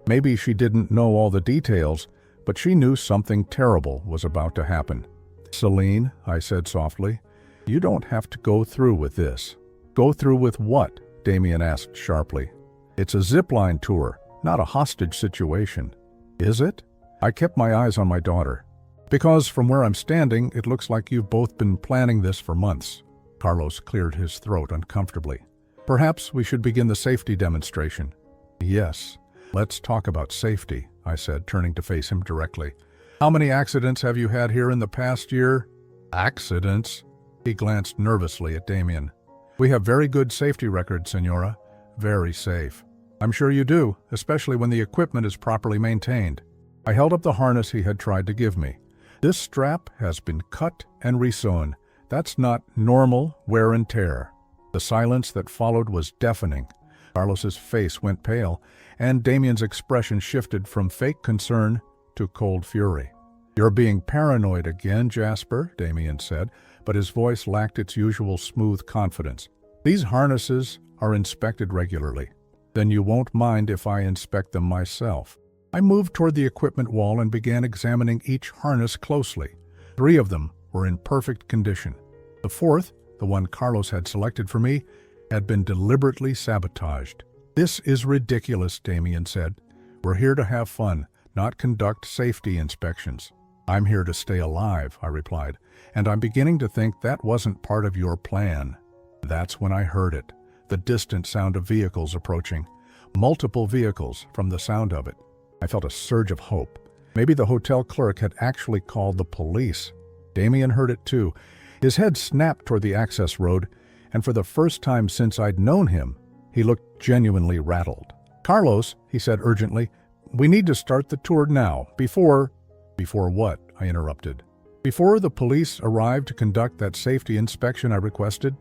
Maybe she didn't know all the details, but she knew something terrible was about to happen. Celine, I said softly, you don't have to go through with this. Go through with what? Damien asked sharply. It's a zipline tour, not a hostage situation. Is it? I kept my eyes on my daughter. Because from where I'm standing, it looks like you've both been planning this for months. Carlos cleared his throat uncomfortably. Perhaps we should begin the safety demonstration. Yes, let's talk about safety, I said, turning to face him directly. How many accidents have you had here in the past year? Accidents? He glanced nervously at Damien. We have very good safety records, senora. Very safe. I'm sure you do, especially when the equipment is properly maintained. I held up the harness he had tried to give me. This strap has been cut and resewn. That's not normal wear and tear. The silence that followed was deafening. Carlos's face went pale, and Damien's expression shifted from fake concern to cold fury. You're being paranoid again, Jasper, Damien said, but his voice lacked its usual smooth confidence. These harnesses are inspected regularly. Then you won't mind if I inspect them myself. I moved toward the equipment wall and began examining each harness closely. 3 of them were in perfect condition. The 4th, the one Carlos had selected for me, had been deliberately sabotaged. This is ridiculous, Damien said. We're here to have fun, not conduct safety inspections. I'm here to stay alive, I replied, and I'm beginning to think that wasn't part of your plan. That's when I heard it, the distant sound of vehicles approaching. Multiple vehicles from the sound of it. I felt a surge of hope. Maybe the hotel clerk had actually called the police. Damien heard it too. His head snapped toward the access road, and for the first time since I'd known him, he looked genuinely rattled. Carlos, he said urgently, we need to start the tour now, before what? I interrupted. Before the police arrived to conduct that safety inspection I requested.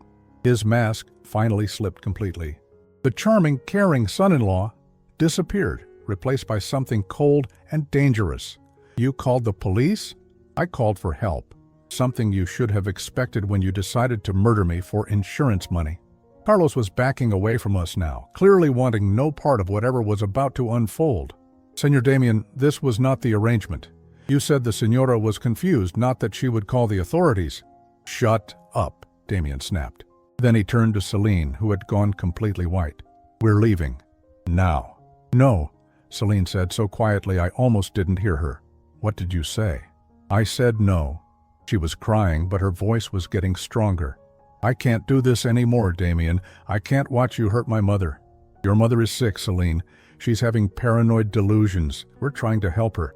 His mask finally slipped completely. The charming, caring son-in-law disappeared, replaced by something cold and dangerous. You called the police? I called for help. Something you should have expected when you decided to murder me for insurance money. Carlos was backing away from us now, clearly wanting no part of whatever was about to unfold. Senor Damien, this was not the arrangement. You said the senora was confused, not that she would call the authorities. Shut up, Damien snapped. Then he turned to Celine, who had gone completely white. We're leaving. Now. No, Celine said so quietly I almost didn't hear her. What did you say? I said no. She was crying, but her voice was getting stronger. I can't do this anymore, Damien. I can't watch you hurt my mother. Your mother is sick, Celine. She's having paranoid delusions. We're trying to help her.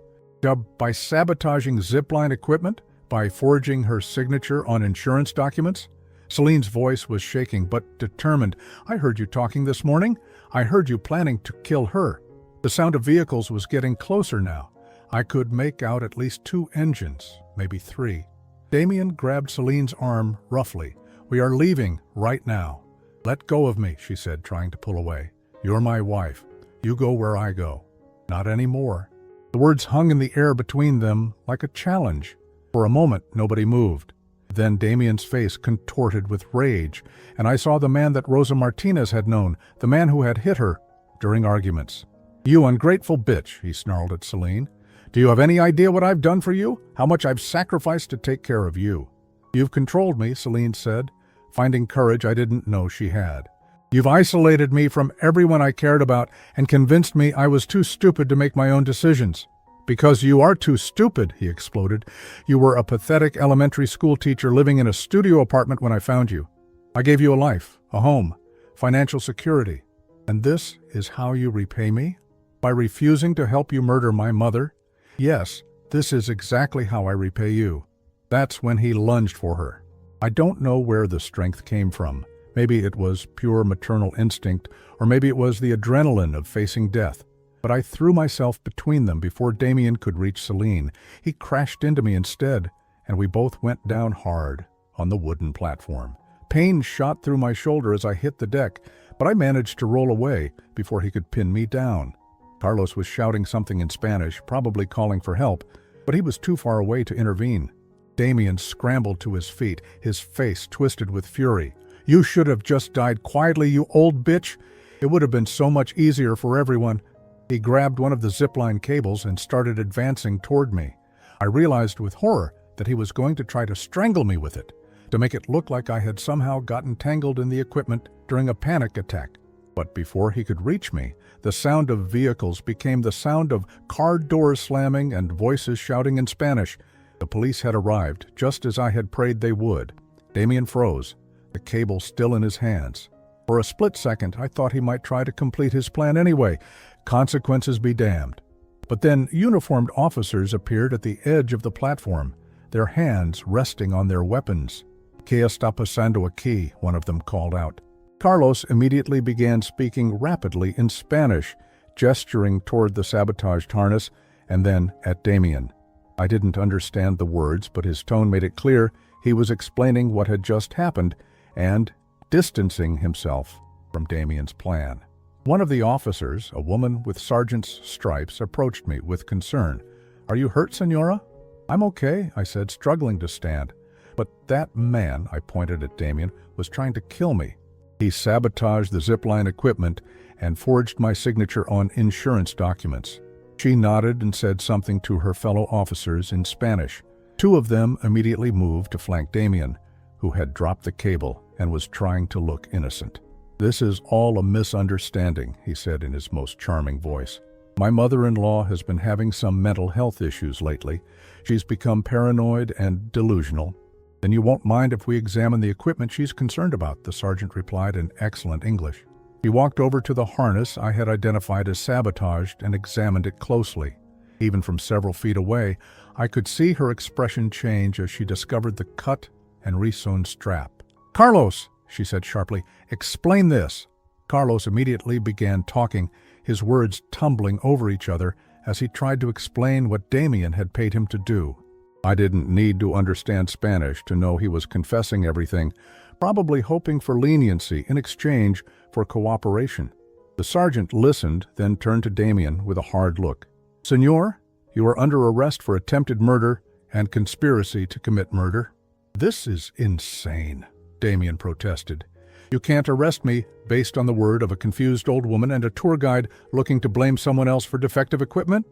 By sabotaging zipline equipment? By forging her signature on insurance documents? Celine's voice was shaking but determined. I heard you talking this morning. I heard you planning to kill her. The sound of vehicles was getting closer now. I could make out at least 2 engines, maybe 3. Damien grabbed Celine's arm roughly. We are leaving right now. Let go of me, she said, trying to pull away. You're my wife. You go where I go. Not anymore. The words hung in the air between them like a challenge. For a moment, nobody moved. Then Damien's face contorted with rage, and I saw the man that Rosa Martinez had known, the man who had hit her during arguments. You ungrateful bitch, he snarled at Celine. Do you have any idea what I've done for you? How much I've sacrificed to take care of you? You've controlled me, Celine said, finding courage I didn't know she had. You've isolated me from everyone I cared about and convinced me I was too stupid to make my own decisions. Because you are too stupid, he exploded. You were a pathetic elementary school teacher living in a studio apartment when I found you. I gave you a life, a home, financial security. And this is how you repay me? By refusing to help you murder my mother? Yes, this is exactly how I repay you. That's when he lunged for her. I don't know where the strength came from. Maybe it was pure maternal instinct, or maybe it was the adrenaline of facing death. But I threw myself between them before Damien could reach Celine. He crashed into me instead, and we both went down hard on the wooden platform. Pain shot through my shoulder as I hit the deck, but I managed to roll away before he could pin me down. Carlos was shouting something in Spanish, probably calling for help, but he was too far away to intervene. Damien scrambled to his feet, his face twisted with fury. You should have just died quietly, you old bitch. It would have been so much easier for everyone. He grabbed one of the zipline cables and started advancing toward me. I realized with horror that he was going to try to strangle me with it, to make it look like I had somehow gotten tangled in the equipment during a panic attack. But before he could reach me, the sound of vehicles became the sound of car doors slamming and voices shouting in Spanish. The police had arrived, just as I had prayed they would. Damien froze, the cable still in his hands. For a split second, I thought he might try to complete his plan anyway. Consequences be damned. But then uniformed officers appeared at the edge of the platform, their hands resting on their weapons. ¿Qué está pasando aquí?" one of them called out. Carlos immediately began speaking rapidly in Spanish, gesturing toward the sabotaged harness, and then at Damien. I didn't understand the words, but his tone made it clear he was explaining what had just happened and distancing himself from Damien's plan. One of the officers, a woman with sergeant's stripes, approached me with concern. "Are you hurt, Senora?" "I'm okay," I said, struggling to stand. "But that man," I pointed at Damien, "was trying to kill me. He sabotaged the zipline equipment and forged my signature on insurance documents." She nodded and said something to her fellow officers in Spanish. Two of them immediately moved to flank Damien, who had dropped the cable and was trying to look innocent. "This is all a misunderstanding," he said in his most charming voice. "My mother-in-law has been having some mental health issues lately. She's become paranoid and delusional." "Then you won't mind if we examine the equipment she's concerned about," the sergeant replied in excellent English. He walked over to the harness I had identified as sabotaged and examined it closely. Even from several feet away, I could see her expression change as she discovered the cut and re-sewn strap. "Carlos," she said sharply, "explain this." Carlos immediately began talking, his words tumbling over each other as he tried to explain what Damien had paid him to do. I didn't need to understand Spanish to know he was confessing everything, probably hoping for leniency in exchange for cooperation. The sergeant listened, then turned to Damien with a hard look. "Senor, you are under arrest for attempted murder and conspiracy to commit murder." "This is insane," Damien protested. "You can't arrest me based on the word of a confused old woman and a tour guide looking to blame someone else for defective equipment."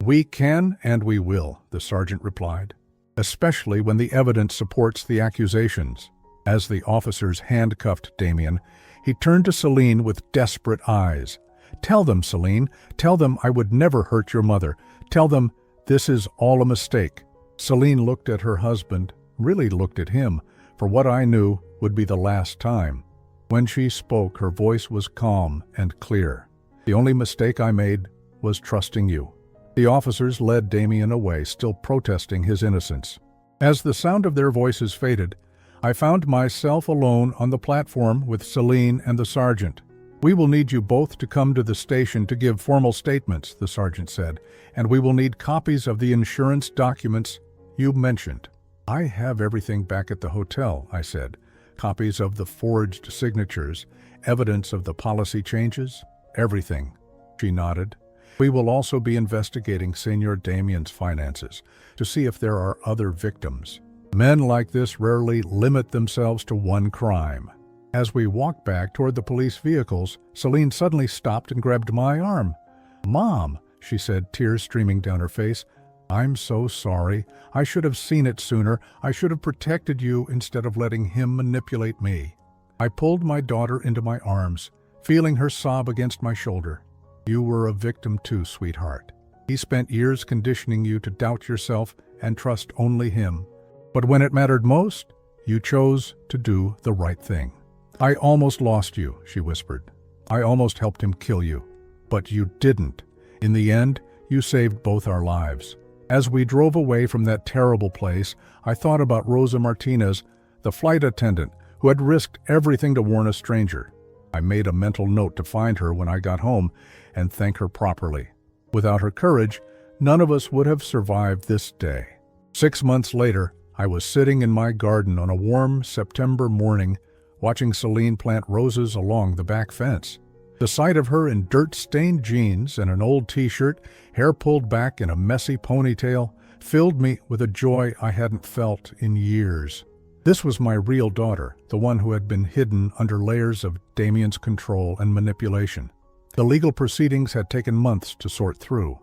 "We can and we will," the sergeant replied, "especially when the evidence supports the accusations." As the officers handcuffed Damien, he turned to Celine with desperate eyes. "Tell them, Celine. Tell them I would never hurt your mother. Tell them this is all a mistake." Celine looked at her husband, really looked at him, for what I knew would be the last time. When she spoke, her voice was calm and clear. "The only mistake I made was trusting you." The officers led Damien away, still protesting his innocence. As the sound of their voices faded, I found myself alone on the platform with Celine and the sergeant. "We will need you both to come to the station to give formal statements," the sergeant said, "and we will need copies of the insurance documents you mentioned." "I have everything back at the hotel," I said. "Copies of the forged signatures, evidence of the policy changes, everything." She nodded. "We will also be investigating Senor Damien's finances to see if there are other victims. Men like this rarely limit themselves to one crime." As we walked back toward the police vehicles, Celine suddenly stopped and grabbed my arm. "Mom," she said, tears streaming down her face, "I'm so sorry. I should have seen it sooner. I should have protected you instead of letting him manipulate me." I pulled my daughter into my arms, feeling her sob against my shoulder. You were a victim too, sweetheart. He spent years conditioning you to doubt yourself and trust only him. But when it mattered most, you chose to do the right thing. I almost lost you, she whispered. I almost helped him kill you. But you didn't. In the end, you saved both our lives. As we drove away from that terrible place, I thought about Rosa Martinez, the flight attendant who had risked everything to warn a stranger. I made a mental note to find her when I got home and thank her properly. Without her courage, none of us would have survived this day. 6 months later, I was sitting in my garden on a warm September morning, watching Celine plant roses along the back fence. The sight of her in dirt-stained jeans and an old t-shirt, hair pulled back in a messy ponytail, filled me with a joy I hadn't felt in years. This was my real daughter, the one who had been hidden under layers of Damien's control and manipulation. The legal proceedings had taken months to sort through.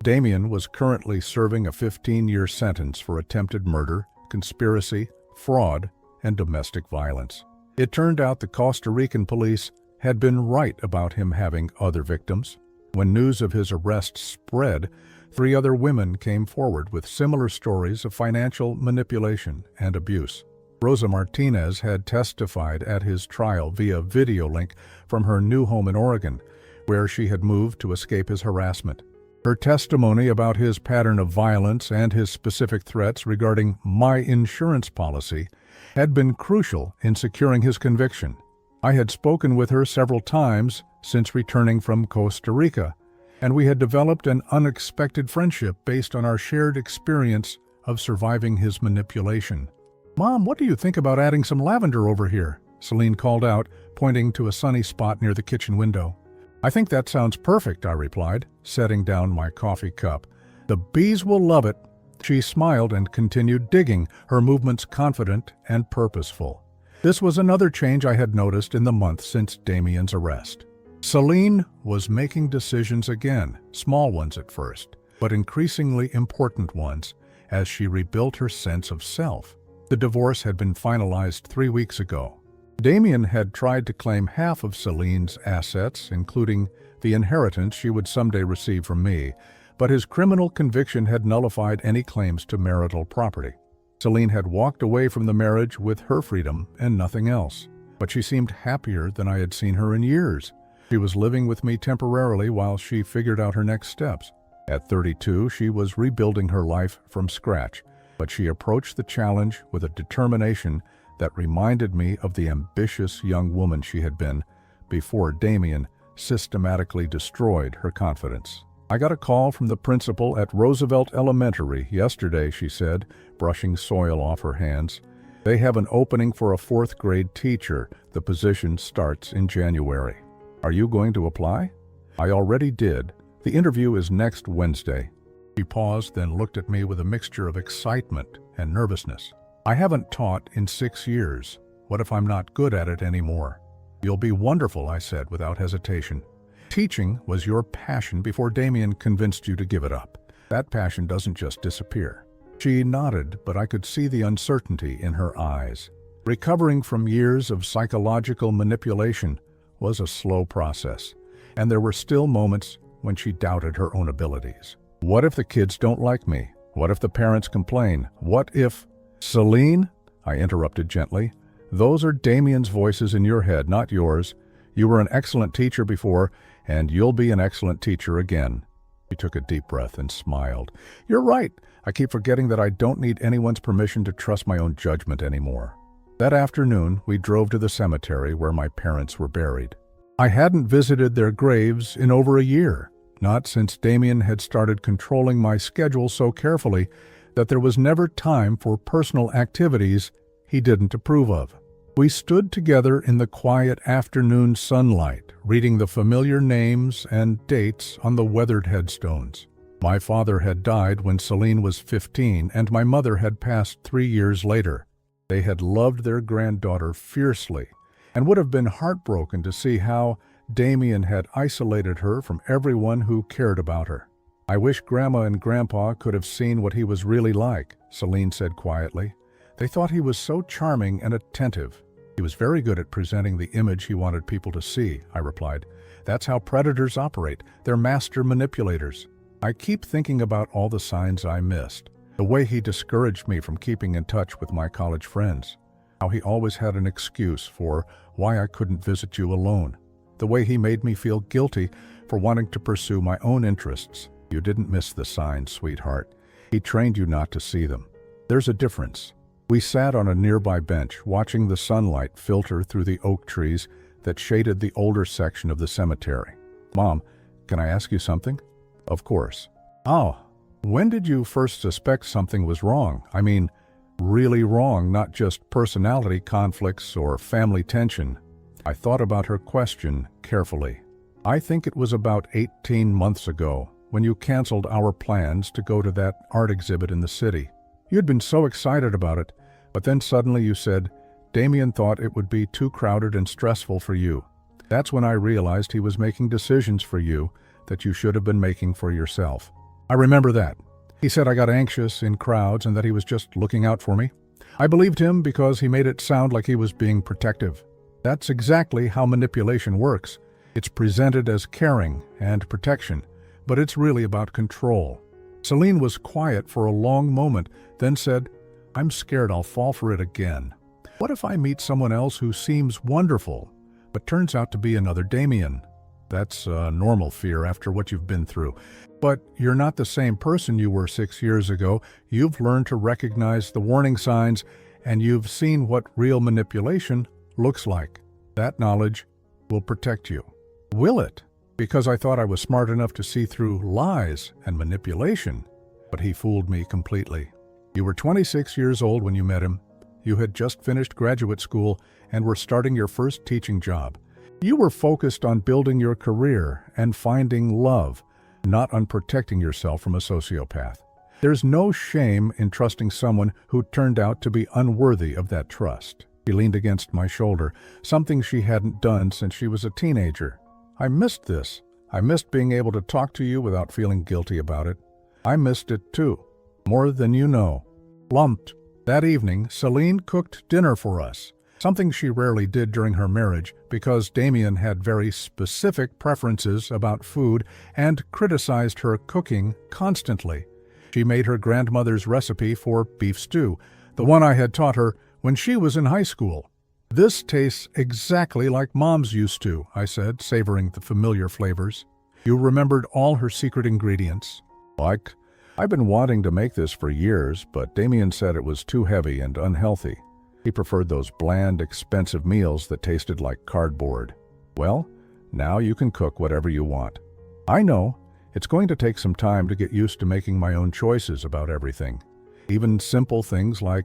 Damien was currently serving a 15-year sentence for attempted murder, conspiracy, fraud, and domestic violence. It turned out the Costa Rican police had been right about him having other victims. When news of his arrest spread, 3 other women came forward with similar stories of financial manipulation and abuse. Rosa Martinez had testified at his trial via video link from her new home in Oregon, where she had moved to escape his harassment. Her testimony about his pattern of violence and his specific threats regarding my insurance policy had been crucial in securing his conviction. I had spoken with her several times since returning from Costa Rica, and we had developed an unexpected friendship based on our shared experience of surviving his manipulation. "Mom, what do you think about adding some lavender over here?" Celine called out, pointing to a sunny spot near the kitchen window. "I think that sounds perfect," I replied, setting down my coffee cup. "The bees will love it." She smiled and continued digging, her movements confident and purposeful. This was another change I had noticed in the months since Damien's arrest. Celine was making decisions again, small ones at first, but increasingly important ones, as she rebuilt her sense of self. The divorce had been finalized 3 weeks ago. Damien had tried to claim half of Celine's assets, including the inheritance she would someday receive from me, but his criminal conviction had nullified any claims to marital property. Celine had walked away from the marriage with her freedom and nothing else, but she seemed happier than I had seen her in years. She was living with me temporarily while she figured out her next steps. At 32, she was rebuilding her life from scratch, but she approached the challenge with a determination that reminded me of the ambitious young woman she had been before Damien systematically destroyed her confidence. "I got a call from the principal at Roosevelt Elementary yesterday," she said, brushing soil off her hands. "They have an opening for a 4th grade teacher. The position starts in January. Are you going to apply?" "I already did. The interview is next Wednesday." She paused, then looked at me with a mixture of excitement and nervousness. "I haven't taught in 6 years. What if I'm not good at it anymore?" "You'll be wonderful," I said without hesitation. "Teaching was your passion before Damien convinced you to give it up. That passion doesn't just disappear." She nodded, but I could see the uncertainty in her eyes. Recovering from years of psychological manipulation was a slow process, and there were still moments when she doubted her own abilities. What if the kids don't like me? What if the parents complain? What if— "Celine," I interrupted gently, "those are Damien's voices in your head, not yours. You were an excellent teacher before, and you'll be an excellent teacher again." She took a deep breath and smiled. "You're right. I keep forgetting that I don't need anyone's permission to trust my own judgment anymore." That afternoon, we drove to the cemetery where my parents were buried. I hadn't visited their graves in over a year, not since Damien had started controlling my schedule so carefully that there was never time for personal activities he didn't approve of. We stood together in the quiet afternoon sunlight, reading the familiar names and dates on the weathered headstones. My father had died when Celine was 15, and my mother had passed 3 years later. They had loved their granddaughter fiercely and would have been heartbroken to see how Damien had isolated her from everyone who cared about her. "I wish Grandma and Grandpa could have seen what he was really like," Celine said quietly. "They thought he was so charming and attentive. He was very good at presenting the image he wanted people to see, I replied. That's how predators operate. They're master manipulators. I keep thinking about all the signs I missed. The way he discouraged me from keeping in touch with my college friends. How he always had an excuse for why I couldn't visit you alone. The way he made me feel guilty for wanting to pursue my own interests. You didn't miss the signs, sweetheart. He trained you not to see them. There's a difference. We sat on a nearby bench, watching the sunlight filter through the oak trees that shaded the older section of the cemetery. Mom, can I ask you something? Of course. Oh, when did you first suspect something was wrong? I mean, really wrong, not just personality conflicts or family tension. I thought about her question carefully. I think it was about 18 months ago when you canceled our plans to go to that art exhibit in the city. You'd been so excited about it, but then suddenly you said, Damien thought it would be too crowded and stressful for you. That's when I realized he was making decisions for you that you should have been making for yourself. I remember that. He said I got anxious in crowds and that he was just looking out for me. I believed him because he made it sound like he was being protective. That's exactly how manipulation works. It's presented as caring and protection, but it's really about control. Celine was quiet for a long moment, then said, I'm scared I'll fall for it again. What if I meet someone else who seems wonderful, but turns out to be another Damien? That's a normal fear after what you've been through. But you're not the same person you were 6 years ago. You've learned to recognize the warning signs, and you've seen what real manipulation looks like. That knowledge will protect you. Will it? Because I thought I was smart enough to see through lies and manipulation. But he fooled me completely. You were 26 years old when you met him. You had just finished graduate school and were starting your first teaching job. You were focused on building your career and finding love, not on protecting yourself from a sociopath. There's no shame in trusting someone who turned out to be unworthy of that trust. She leaned against my shoulder, something she hadn't done since she was a teenager. I missed this. I missed being able to talk to you without feeling guilty about it. I missed it too, more than you know. Lumped. That evening, Celine cooked dinner for us, something she rarely did during her marriage because Damien had very specific preferences about food and criticized her cooking constantly. She made her grandmother's recipe for beef stew, the one I had taught her when she was in high school. This tastes exactly like Mom's used to, I said, savoring the familiar flavors. You remembered all her secret ingredients. I've been wanting to make this for years, but Damien said it was too heavy and unhealthy. He preferred those bland, expensive meals that tasted like cardboard. Well, now you can cook whatever you want. I know, it's going to take some time to get used to making my own choices about everything. Even simple things like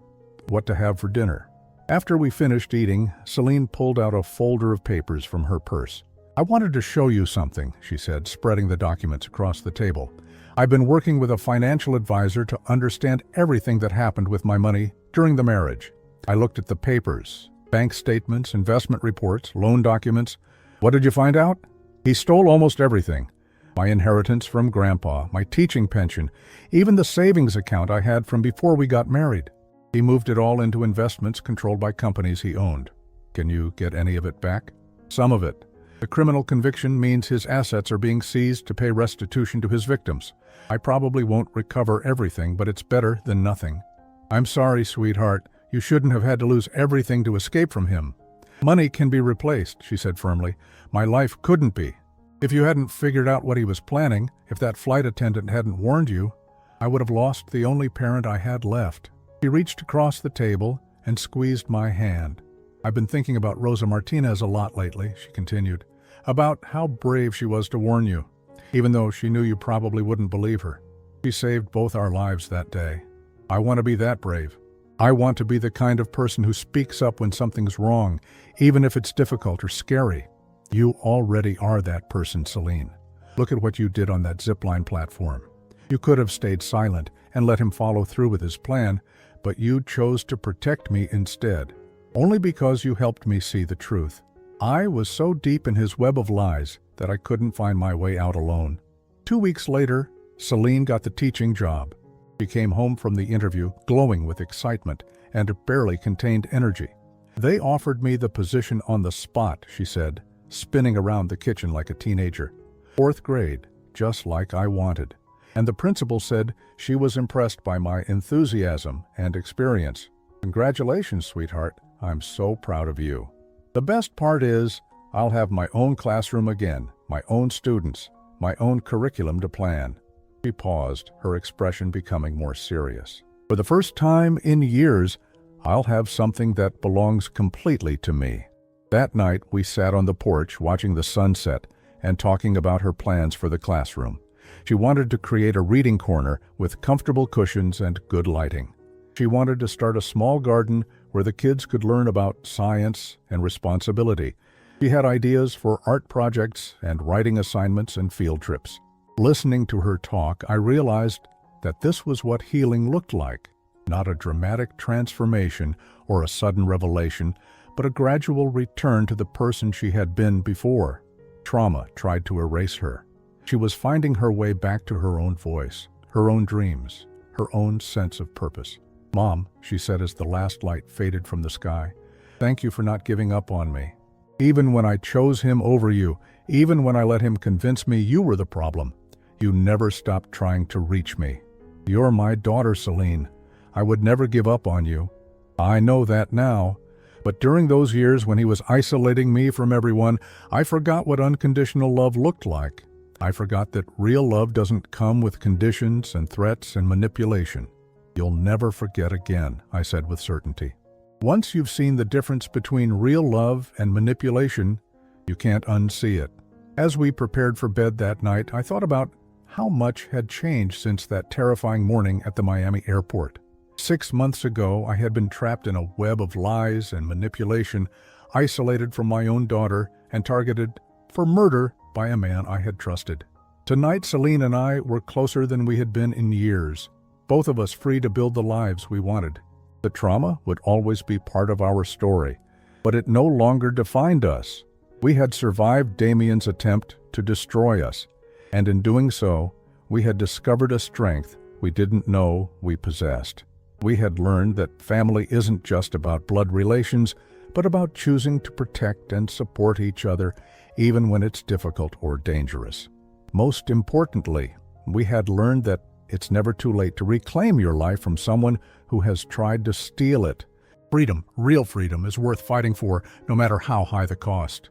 what to have for dinner. After we finished eating, Celine pulled out a folder of papers from her purse. I wanted to show you something, she said, spreading the documents across the table. I've been working with a financial advisor to understand everything that happened with my money during the marriage. I looked at the papers, bank statements, investment reports, loan documents. What did you find out? He stole almost everything. My inheritance from Grandpa, my teaching pension, even the savings account I had from before we got married. He moved it all into investments controlled by companies he owned. Can you get any of it back? Some of it. The criminal conviction means his assets are being seized to pay restitution to his victims. I probably won't recover everything, but it's better than nothing. I'm sorry, sweetheart. You shouldn't have had to lose everything to escape from him. Money can be replaced, she said firmly. My life couldn't be. If you hadn't figured out what he was planning, if that flight attendant hadn't warned you, I would have lost the only parent I had left. She reached across the table and squeezed my hand. I've been thinking about Rosa Martinez a lot lately, she continued, about how brave she was to warn you, even though she knew you probably wouldn't believe her. She saved both our lives that day. I want to be that brave. I want to be the kind of person who speaks up when something's wrong, even if it's difficult or scary. You already are that person, Celine. Look at what you did on that zipline platform. You could have stayed silent and let him follow through with his plan, but you chose to protect me instead, only because you helped me see the truth. I was so deep in his web of lies that I couldn't find my way out alone. 2 weeks later, Celine got the teaching job. She came home from the interview glowing with excitement and barely contained energy. They offered me the position on the spot, she said, spinning around the kitchen like a teenager. 4th grade, just like I wanted. And the principal said she was impressed by my enthusiasm and experience. Congratulations, sweetheart. I'm so proud of you. The best part is, I'll have my own classroom again, my own students, my own curriculum to plan. She paused, her expression becoming more serious. For the first time in years, I'll have something that belongs completely to me. That night, we sat on the porch watching the sunset and talking about her plans for the classroom. She wanted to create a reading corner with comfortable cushions and good lighting. She wanted to start a small garden where the kids could learn about science and responsibility. She had ideas for art projects and writing assignments and field trips. Listening to her talk, I realized that this was what healing looked like. Not a dramatic transformation or a sudden revelation, but a gradual return to the person she had been before. Trauma tried to erase her. She was finding her way back to her own voice, her own dreams, her own sense of purpose. Mom, she said as the last light faded from the sky, thank you for not giving up on me. Even when I chose him over you, even when I let him convince me you were the problem, you never stopped trying to reach me. You're my daughter, Celine. I would never give up on you. I know that now. But during those years when he was isolating me from everyone, I forgot what unconditional love looked like. I forgot that real love doesn't come with conditions and threats and manipulation. You'll never forget again, I said with certainty. Once you've seen the difference between real love and manipulation, you can't unsee it. As we prepared for bed that night, I thought about how much had changed since that terrifying morning at the Miami airport. 6 months ago, I had been trapped in a web of lies and manipulation, isolated from my own daughter, and targeted for murder by a man I had trusted. Tonight, Celine and I were closer than we had been in years, both of us free to build the lives we wanted. The trauma would always be part of our story, but it no longer defined us. We had survived Damien's attempt to destroy us, and in doing so, we had discovered a strength we didn't know we possessed. We had learned that family isn't just about blood relations, but about choosing to protect and support each other, even when it's difficult or dangerous. Most importantly, we had learned that it's never too late to reclaim your life from someone who has tried to steal it. Freedom, real freedom, is worth fighting for, no matter how high the cost.